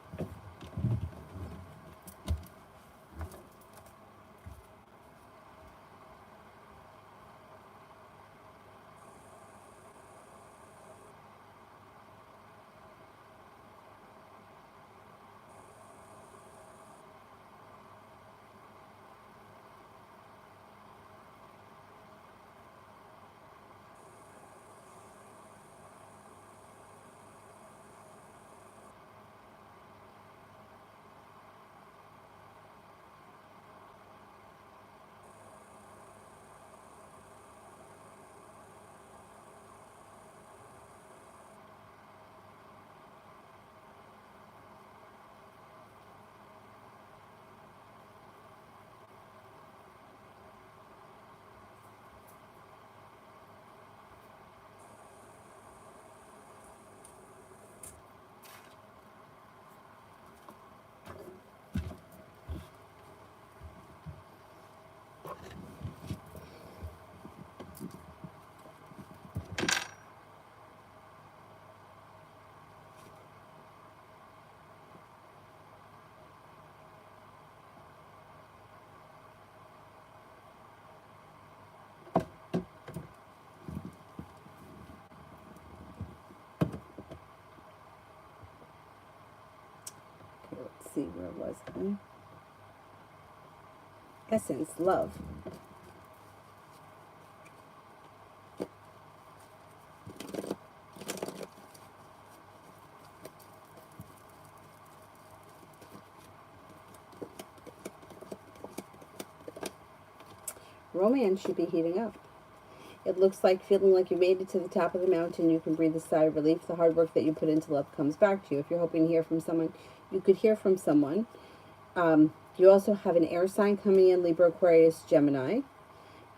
S1: Let's see, where was I? Essence, love. Romance should be heating up. It looks like feeling like you made it to the top of the mountain. You can breathe a sigh of relief. The hard work that you put into love comes back to you. If you're hoping to hear from someone, you could hear from someone. You also have an air sign coming in, Libra, Aquarius, Gemini.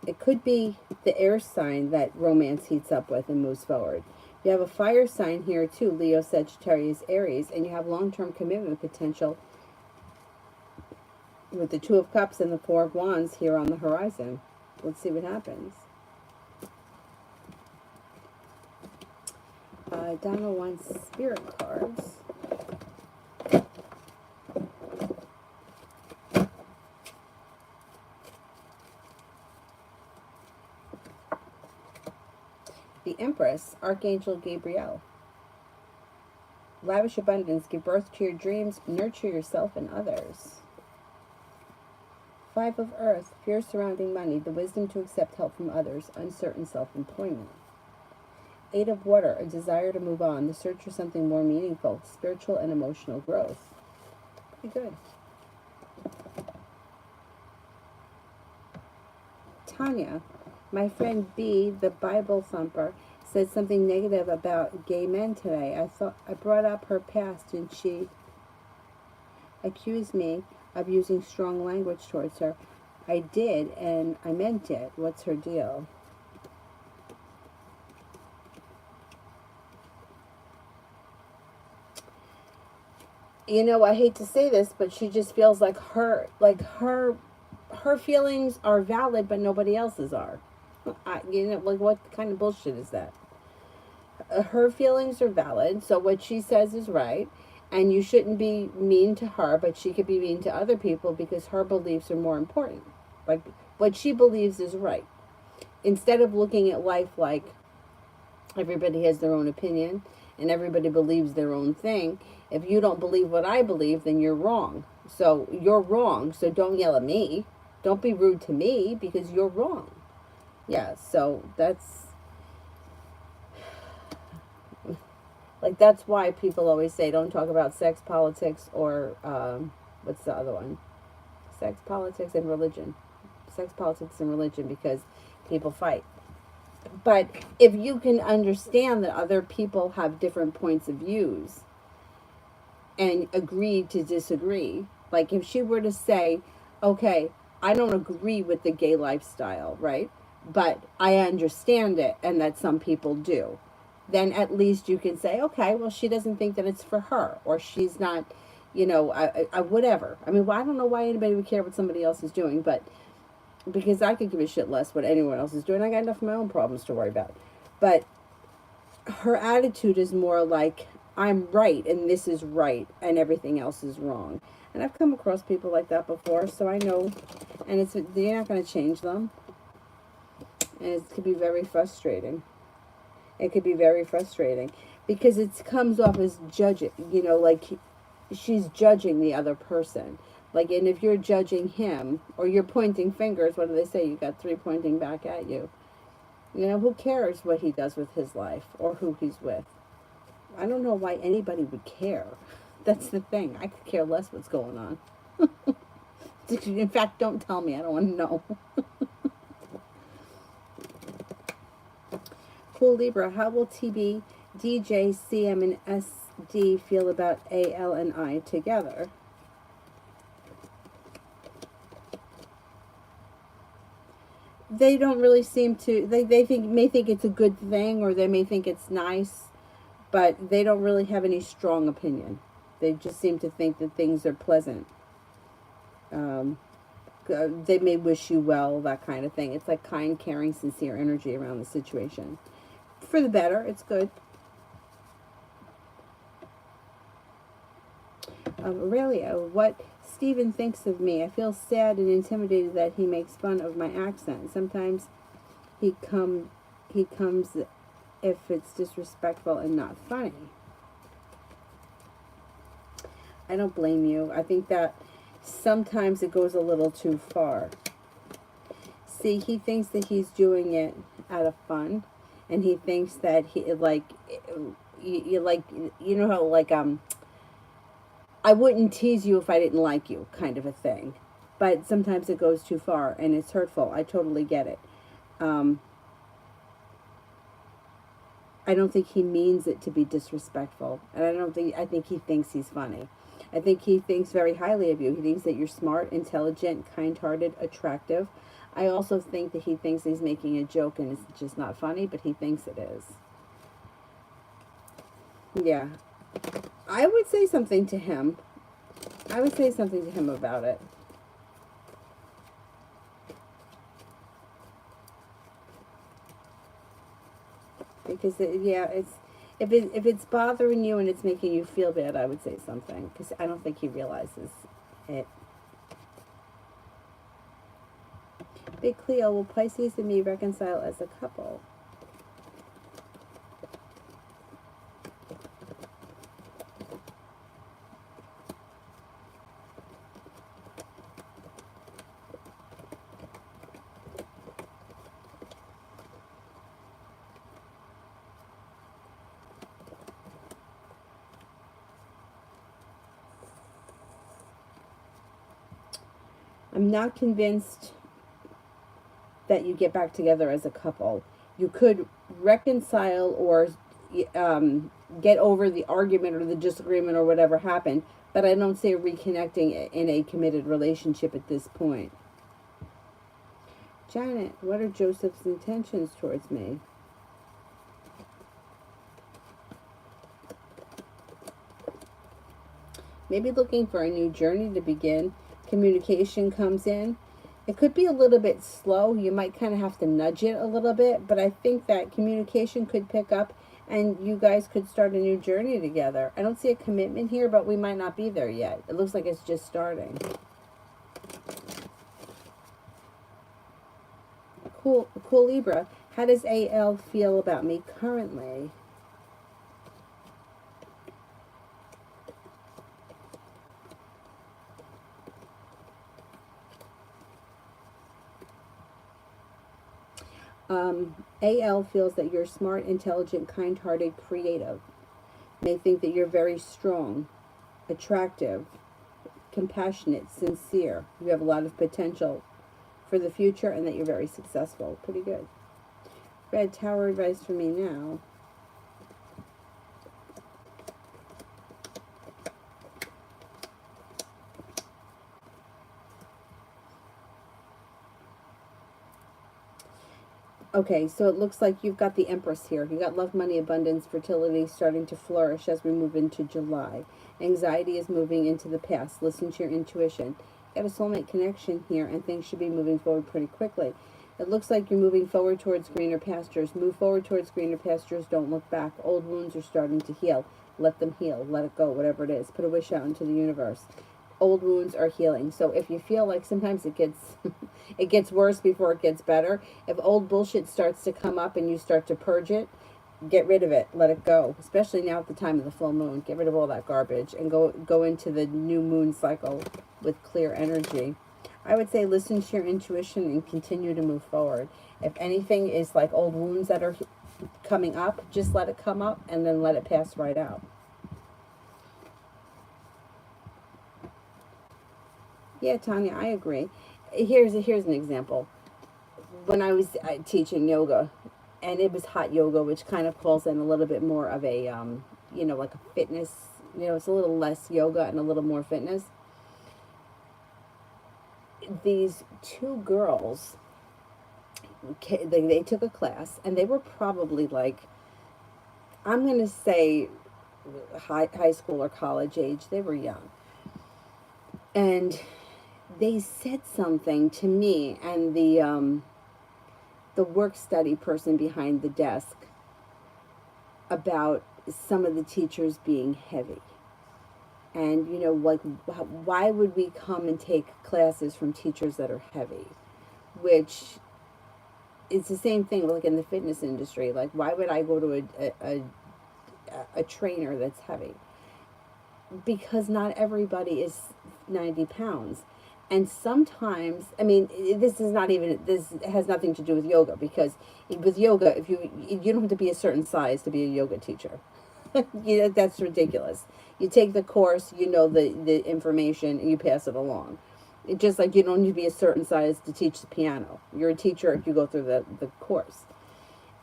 S1: It could be the air sign that romance heats up with and moves forward. You have a fire sign here too, Leo, Sagittarius, Aries, and you have long-term commitment potential with the Two of Cups and the Four of Wands here on the horizon. Let's see what happens. Donna wants spirit cards. Empress, Archangel Gabriel. Lavish abundance, give birth to your dreams, nurture yourself and others. Five of Earth, fear surrounding money, the wisdom to accept help from others, uncertain self-employment. Eight of Water, a desire to move on, the search for something more meaningful, spiritual and emotional growth. Pretty good. Tanya, my friend B, the Bible thumper, said something negative about gay men today. I brought up her past and she accused me of using strong language towards her. I did, and I meant it. What's her deal? You know, I hate to say this, but she just feels like her feelings are valid, but nobody else's are. You know, like, what kind of bullshit is that? Her feelings are valid, so what she says is right, and you shouldn't be mean to her, but she could be mean to other people because her beliefs are more important. Like, what she believes is right. Instead of looking at life like everybody has their own opinion and everybody believes their own thing, if you don't believe what I believe, then you're wrong. So you're wrong, so don't yell at me. Don't be rude to me because you're wrong. Yeah, so that's why people always say don't talk about sex, politics, or what's the other one? Sex, politics, and religion. Sex, politics, and religion, because people fight. But if you can understand that other people have different points of views and agree to disagree, like if she were to say, okay, I don't agree with the gay lifestyle, right? But I understand it and that some people do. Then at least you can say, okay, well, she doesn't think that it's for her, or she's not, you know, whatever. I mean, well, I don't know why anybody would care what somebody else is doing, but because I could give a shit less what anyone else is doing. I got enough of my own problems to worry about. But her attitude is more like, I'm right and this is right and everything else is wrong. And I've come across people like that before, so I know, and you're not going to change them. And it could be very frustrating. It could be very frustrating because it comes off as judging, you know, like she's judging the other person. Like, and if you're judging him or you're pointing fingers, what do they say? You got three pointing back at you. You know, who cares what he does with his life or who he's with? I don't know why anybody would care. That's the thing. I could care less what's going on. In fact, don't tell me. I don't want to know. Cool Libra, how will TB, DJ, CM, and SD feel about AL and I together? They don't really seem to, they may think it's a good thing, or they may think it's nice, but they don't really have any strong opinion. They just seem to think that things are pleasant. They may wish you well, that kind of thing. It's like kind, caring, sincere energy around the situation. For the better, it's good. Aurelia, what Stephen thinks of me. I feel sad and intimidated that he makes fun of my accent. Sometimes he comes if it's disrespectful and not funny. I don't blame you. I think that sometimes it goes a little too far. See, he thinks that he's doing it out of fun, and he thinks that he like you know how like I wouldn't tease you if I didn't like you, kind of a thing. But sometimes it goes too far and it's hurtful. I totally get it. I don't think he means it to be disrespectful. And I think he thinks he's funny. I think he thinks very highly of you. He thinks that you're smart, intelligent, kind-hearted, attractive. I also think that he thinks he's making a joke and it's just not funny, but he thinks it is. Yeah. I would say something to him. I would say something to him about it. Because, it's if it's bothering you and it's making you feel bad, I would say something. Because I don't think he realizes it. Big Cleo, will Pisces and me reconcile as a couple? I'm not convinced that you get back together as a couple. You could reconcile or get over the argument or the disagreement or whatever happened, but I don't see reconnecting in a committed relationship at this point. Janet, what are Joseph's intentions towards me? Maybe looking for a new journey to begin. Communication comes in. It could be a little bit slow. You might kind of have to nudge it a little bit, but I think that communication could pick up and you guys could start a new journey together. I don't see a commitment here, but we might not be there yet. It looks like it's just starting. Cool Libra. How does AL feel about me currently? AL feels that you're smart, intelligent, kind-hearted, creative. May think that you're very strong, attractive, compassionate, sincere. You have a lot of potential for the future and that you're very successful. Pretty good. Red, Tower advice for me now. Okay, so it looks like you've got the Empress here. You got love, money, abundance, fertility starting to flourish as we move into July. Anxiety is moving into the past. Listen to your intuition. You have a soulmate connection here, and things should be moving forward pretty quickly. It looks like you're moving forward towards greener pastures. Move forward towards greener pastures. Don't look back. Old wounds are starting to heal. Let them heal. Let it go, whatever it is. Put a wish out into the universe. Old wounds are healing. So if you feel like sometimes it gets it gets worse before it gets better, if old bullshit starts to come up and you start to purge it, get rid of it. Let it go. Especially now at the time of the full moon. Get rid of all that garbage and go into the new moon cycle with clear energy. I would say listen to your intuition and continue to move forward. If anything is like old wounds that are coming up, just let it come up and then let it pass right out. Yeah, Tanya, I agree. Here's an example. When I was teaching yoga, and it was hot yoga, which kind of falls in a little bit more of a, like a fitness. It's a little less yoga and a little more fitness. These two girls, they took a class, and they were probably like, I'm going to say high school or college age. They were young. And they said something to me and the work study person behind the desk about some of the teachers being heavy. And, like, why would we come and take classes from teachers that are heavy? Which, it's the same thing, like in the fitness industry. Like, why would I go to a trainer that's heavy? Because not everybody is 90 pounds. And sometimes, this has nothing to do with yoga, because with yoga, if you don't have to be a certain size to be a yoga teacher. That's ridiculous. You take the course, the information, and you pass it along. It's just like you don't need to be a certain size to teach the piano. You're a teacher if you go through the course.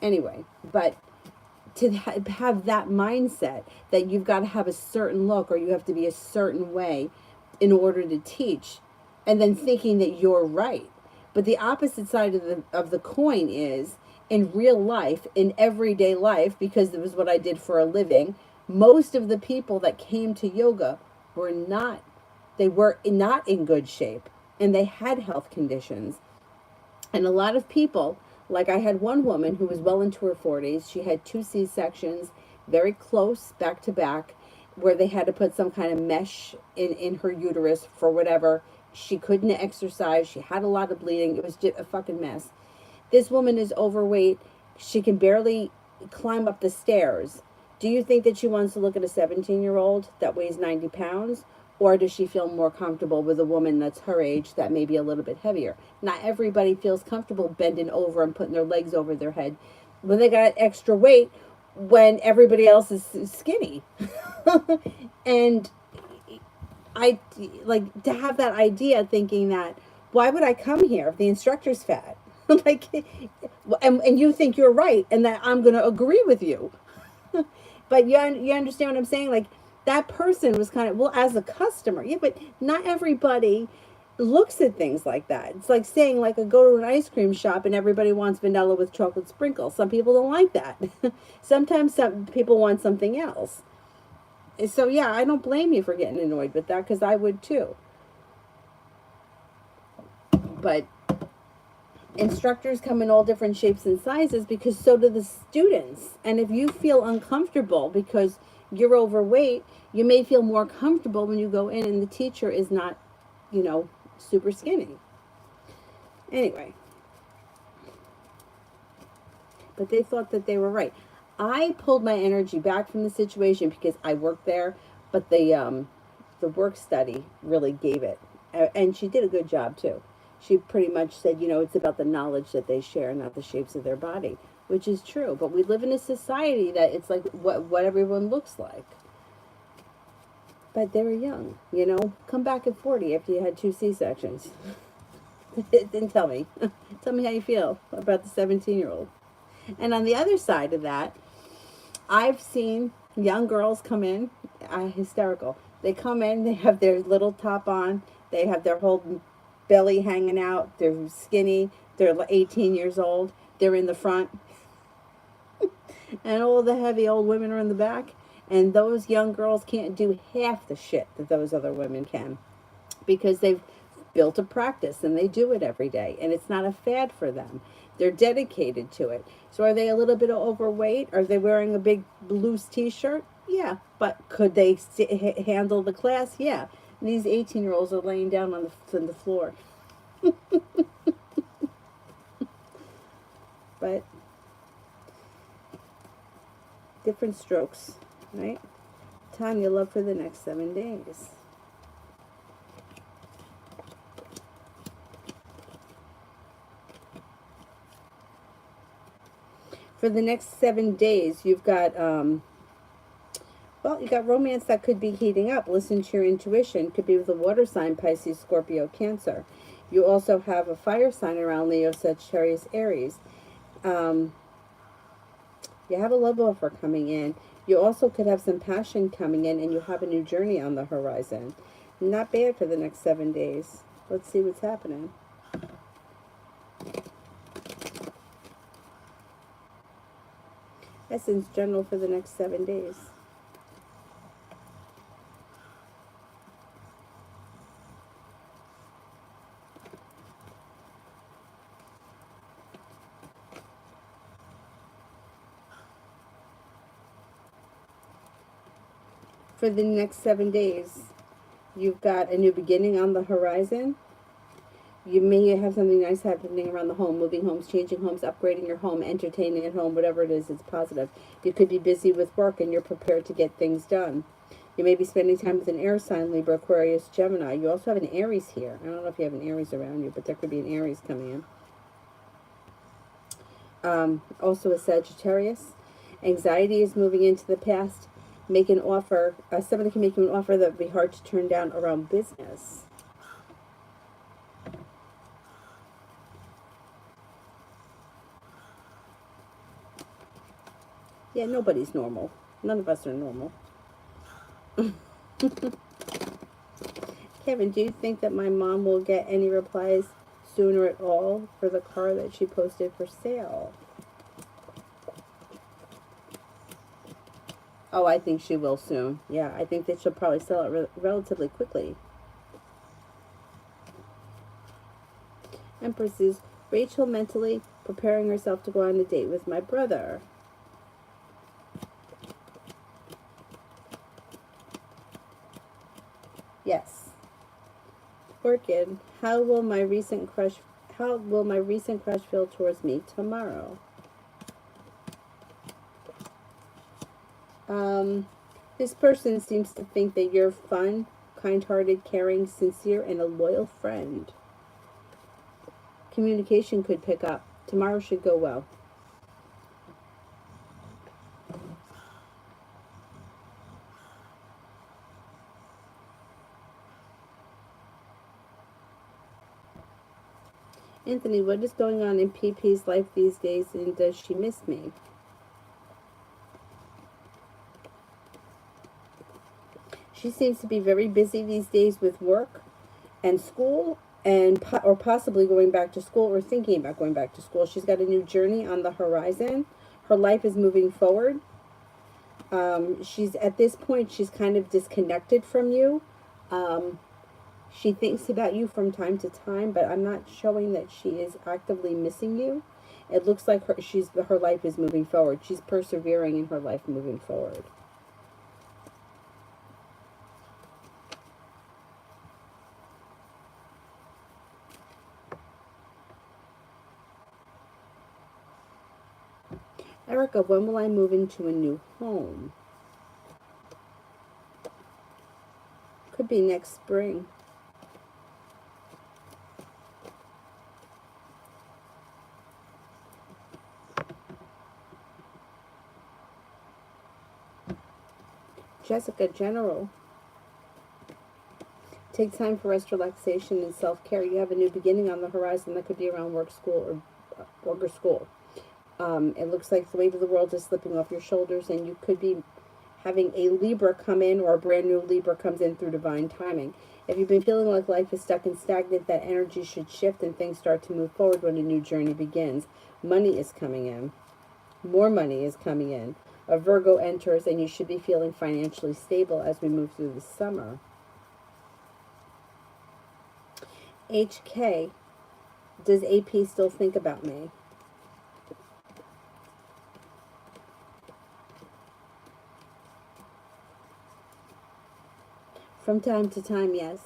S1: Anyway, but to have that mindset that you've got to have a certain look or you have to be a certain way in order to teach, and then thinking that you're right. But the opposite side of the coin is, in real life, in everyday life, because it was what I did for a living, most of the people that came to yoga were not in good shape, and they had health conditions. And a lot of people, like I had one woman who was well into her 40s. She had 2 C-sections, very close, back to back, where they had to put some kind of mesh in her uterus for whatever. She couldn't exercise. She had a lot of bleeding. It was just a fucking mess. This woman is overweight. She can barely climb up the stairs. Do you think that she wants to look at a 17-year-old that weighs 90 pounds? Or does she feel more comfortable with a woman that's her age that may be a little bit heavier? Not everybody feels comfortable bending over and putting their legs over their head when they got extra weight when everybody else is skinny. And I like to have that idea, thinking that, Why would I come here if the instructor's fat? Like, and you think you're right and that I'm going to agree with you. But you understand what I'm saying? Like, that person was kind of, well, as a customer, yeah, but not everybody looks at things like that. It's like saying, like, I go to an ice cream shop and everybody wants vanilla with chocolate sprinkles. Some people don't like that. Sometimes some people want something else. So yeah, I don't blame you for getting annoyed with that, because I would too. But instructors come in all different shapes and sizes, because so do the students. And if you feel uncomfortable because you're overweight, you may feel more comfortable when you go in and the teacher is not, super skinny. Anyway, but they thought that they were right. I pulled my energy back from the situation because I worked there, but the work study really gave it, and she did a good job too. She pretty much said, it's about the knowledge that they share, not the shapes of their body, which is true. But we live in a society that it's like what everyone looks like. But they were young, Come back at 40 after you had 2 C-sections. Then tell me. Tell me how you feel about the 17-year-old. And on the other side of that, I've seen young girls come in, hysterical. They come in, they have their little top on, they have their whole belly hanging out, they're skinny, they're 18 years old, they're in the front, and all the heavy old women are in the back. And those young girls can't do half the shit that those other women can, because they've built a practice and they do it every day, and it's not a fad for them. They're dedicated to it. So are they a little bit overweight? Are they wearing a big loose t-shirt? Yeah. But could they handle the class? Yeah. And these 18-year-olds are laying down on the floor. But different strokes, right? Tanya, love for the next 7 days. For the next 7 days, you've got, you got romance that could be heating up. Listen to your intuition. Could be with a water sign, Pisces, Scorpio, Cancer. You also have a fire sign around Leo, Sagittarius, Aries. You have a love offer coming in. You also could have some passion coming in, and you have a new journey on the horizon. Not bad for the next 7 days. Let's see what's happening. Essence general for the next 7 days. For the next 7 days, you've got a new beginning on the horizon. You may have something nice happening around the home, moving homes, changing homes, upgrading your home, entertaining at home, whatever it is, it's positive. You could be busy with work and you're prepared to get things done. You may be spending time with an air sign, Libra, Aquarius, Gemini. You also have an Aries here. I don't know if you have an Aries around you, but there could be an Aries coming in. Also a Sagittarius. Anxiety is moving into the past. Make an offer. Somebody can make you an offer that would be hard to turn down around business. Yeah, nobody's normal. None of us are normal. Kevin, do you think that my mom will get any replies sooner at all for the car that she posted for sale? Oh, I think she will soon. Yeah, I think that she'll probably sell it relatively quickly. Empress, is Rachel mentally preparing herself to go on a date with my brother? Yes. Orchid, how will my recent crush feel towards me tomorrow? This person seems to think that you're fun, kind-hearted, caring, sincere, and a loyal friend. Communication could pick up. Tomorrow should go well. Anthony, what is going on in PP's life these days, and does she miss me? She seems to be very busy these days with work and school, and or possibly going back to school or thinking about going back to school. She's got a new journey on the horizon. Her life is moving forward. She's at this point, she's kind of disconnected from you. She thinks about you from time to time, but I'm not showing that she is actively missing you. It looks like her life is moving forward. She's persevering in her life moving forward. Erica, when will I move into a new home? Could be next spring. Jessica, general. Take time for rest, relaxation, and self-care. You have a new beginning on the horizon. That could be around work, school, or work or school. It looks like the weight of the world is slipping off your shoulders, and you could be having a Libra come in, or a brand new Libra comes in through divine timing. If you've been feeling like life is stuck and stagnant, that energy should shift and things start to move forward when a new journey begins. Money is coming in. More money is coming in. A Virgo enters, and you should be feeling financially stable as we move through the summer. HK, does AP still think about me? From time to time, yes.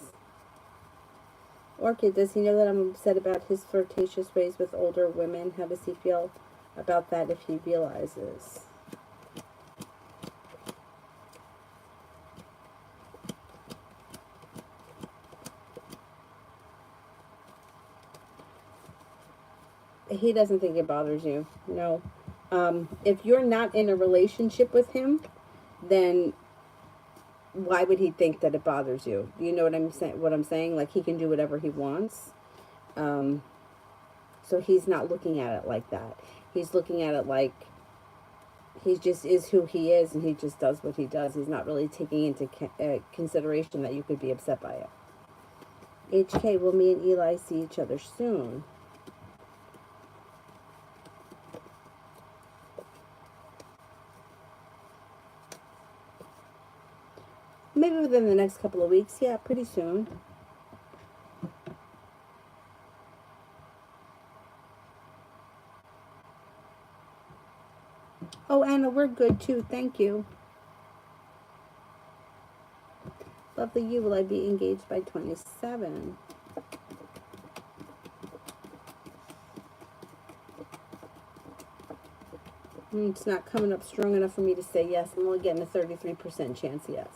S1: Orchid, does he know that I'm upset about his flirtatious ways with older women? How does he feel about that if he realizes? He doesn't think it bothers you. No. If you're not in a relationship with him, then why would he think that it bothers you? You know what I'm saying? What I'm saying? Like, he can do whatever he wants. So he's not looking at it like that. He's looking at it like he just is who he is, and he just does what he does. He's not really taking into consideration that you could be upset by it. HK, will me and Eli see each other soon? Maybe within the next couple of weeks. Yeah, pretty soon. Oh, Anna, we're good too. Thank you. Lovely you. Will I be engaged by 27? It's not coming up strong enough for me to say yes. I'm only getting a 33% chance yes.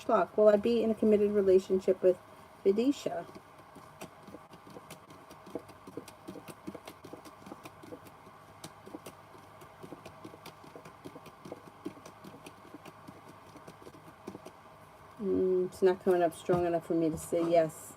S1: Schlock, will I be in a committed relationship with Vidisha? It's not coming up strong enough for me to say yes.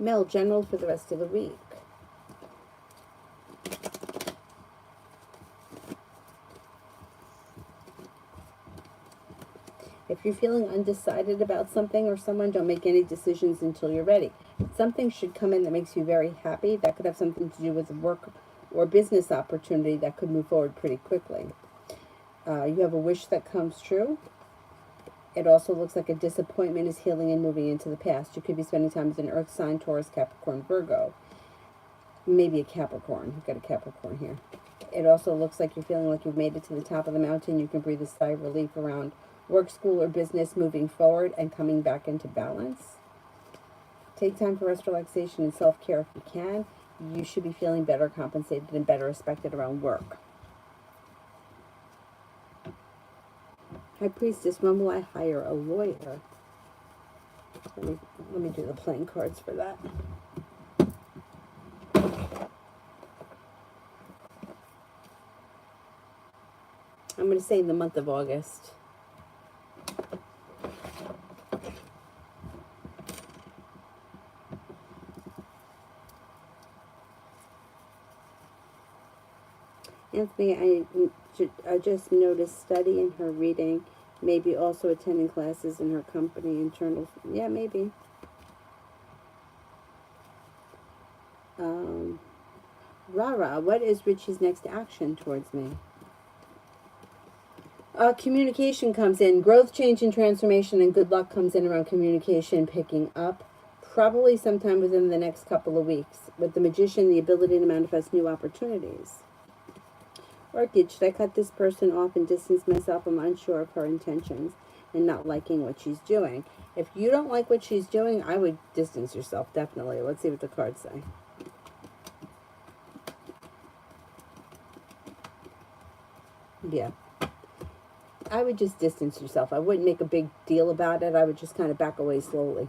S1: Mel, general for the rest of the week. If you're feeling undecided about something or someone, don't make any decisions until you're ready. Something should come in that makes you very happy. That could have something to do with work or business opportunity that could move forward pretty quickly. You have a wish that comes true. It also looks like a disappointment is healing and moving into the past. You could be spending time with an earth sign, Taurus, Capricorn, Virgo. Maybe a Capricorn. You've got a Capricorn here. It also looks like you're feeling like you've made it to the top of the mountain. You can breathe a sigh of relief around work, school, or business moving forward and coming back into balance. Take time for rest, relaxation, and self-care if you can. You should be feeling better compensated and better respected around work. High Priestess, when will I hire a lawyer? Let me do the playing cards for that. to say the month of August. Anthony, I just noticed study in her reading, maybe also attending classes in her company, internal. Yeah, maybe. Rara, what is Richie's next action towards me? Communication comes in. Growth, change, and transformation, and good luck comes in around communication picking up. Probably sometime within the next couple of weeks. With the Magician, the ability to manifest new opportunities. Orchid, should I cut this person off and distance myself? I'm unsure of her intentions and not liking what she's doing. If you don't like what she's doing, I would distance yourself, definitely. Let's see what the cards say. Yeah. I would just distance yourself. I wouldn't make a big deal about it. I would just kind of back away slowly.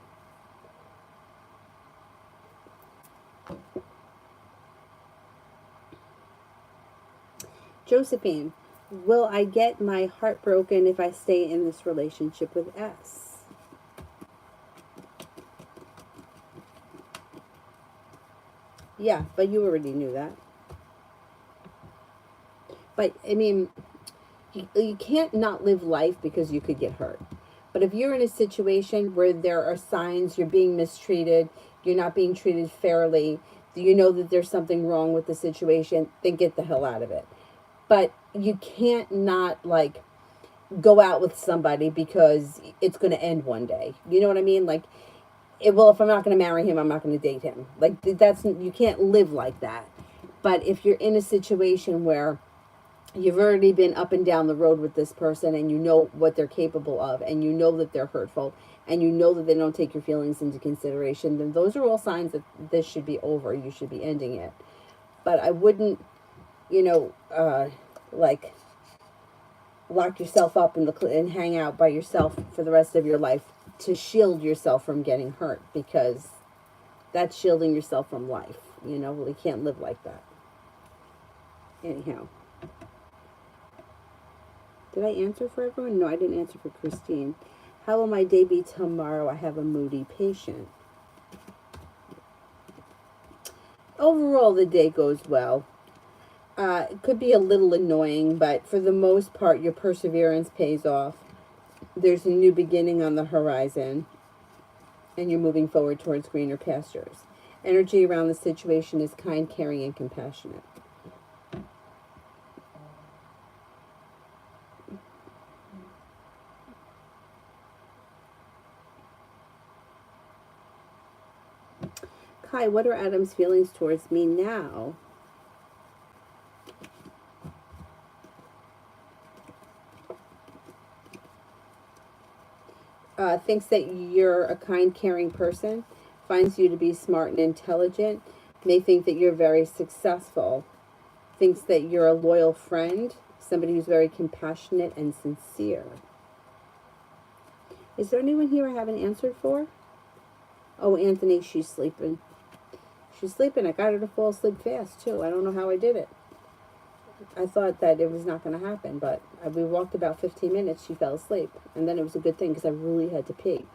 S1: Josephine, will I get my heart broken if I stay in this relationship with S? Yeah, but you already knew that. But, I mean, you can't not live life because you could get hurt. But if you're in a situation where there are signs you're being mistreated, you're not being treated fairly, you know that there's something wrong with the situation, then get the hell out of it. But you can't not, like, go out with somebody because it's going to end one day. You know what I mean? Like, well, if I'm not going to marry him, I'm not going to date him. Like, you can't live like that. But if you're in a situation where you've already been up and down the road with this person and you know what they're capable of and you know that they're hurtful and you know that they don't take your feelings into consideration, then those are all signs that this should be over. You should be ending it. But I wouldn't, you know, like, lock yourself up and hang out by yourself for the rest of your life to shield yourself from getting hurt, because that's shielding yourself from life. You know, you can't live like that. Anyhow. Did I answer for everyone? No, I didn't answer for Christine. How will my day be tomorrow? I have a moody patient. Overall, the day goes well. It could be a little annoying, but for the most part, your perseverance pays off. There's a new beginning on the horizon, and you're moving forward towards greener pastures. Energy around the situation is kind, caring, and compassionate. Kai, what are Adam's feelings towards me now? Thinks that you're a kind, caring person, finds you to be smart and intelligent, may think that you're very successful, thinks that you're a loyal friend, somebody who's very compassionate and sincere. Is there anyone here I haven't answered for? Oh, Anthony, she's sleeping. She's sleeping. I got her to fall asleep fast, too. I don't know how I did it. I thought that it was not going to happen, but we walked about 15 minutes. She fell asleep. And then it was a good thing because I really had to pee.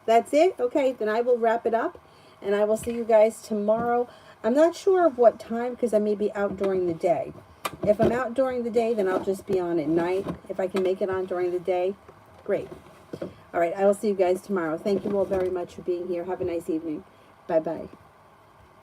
S1: That's it? Okay, then I will wrap it up. And I will see you guys tomorrow. I'm not sure of what time because I may be out during the day. If I'm out during the day, then I'll just be on at night. If I can make it on during the day, great. All right, I will see you guys tomorrow. Thank you all very much for being here. Have a nice evening. Bye-bye.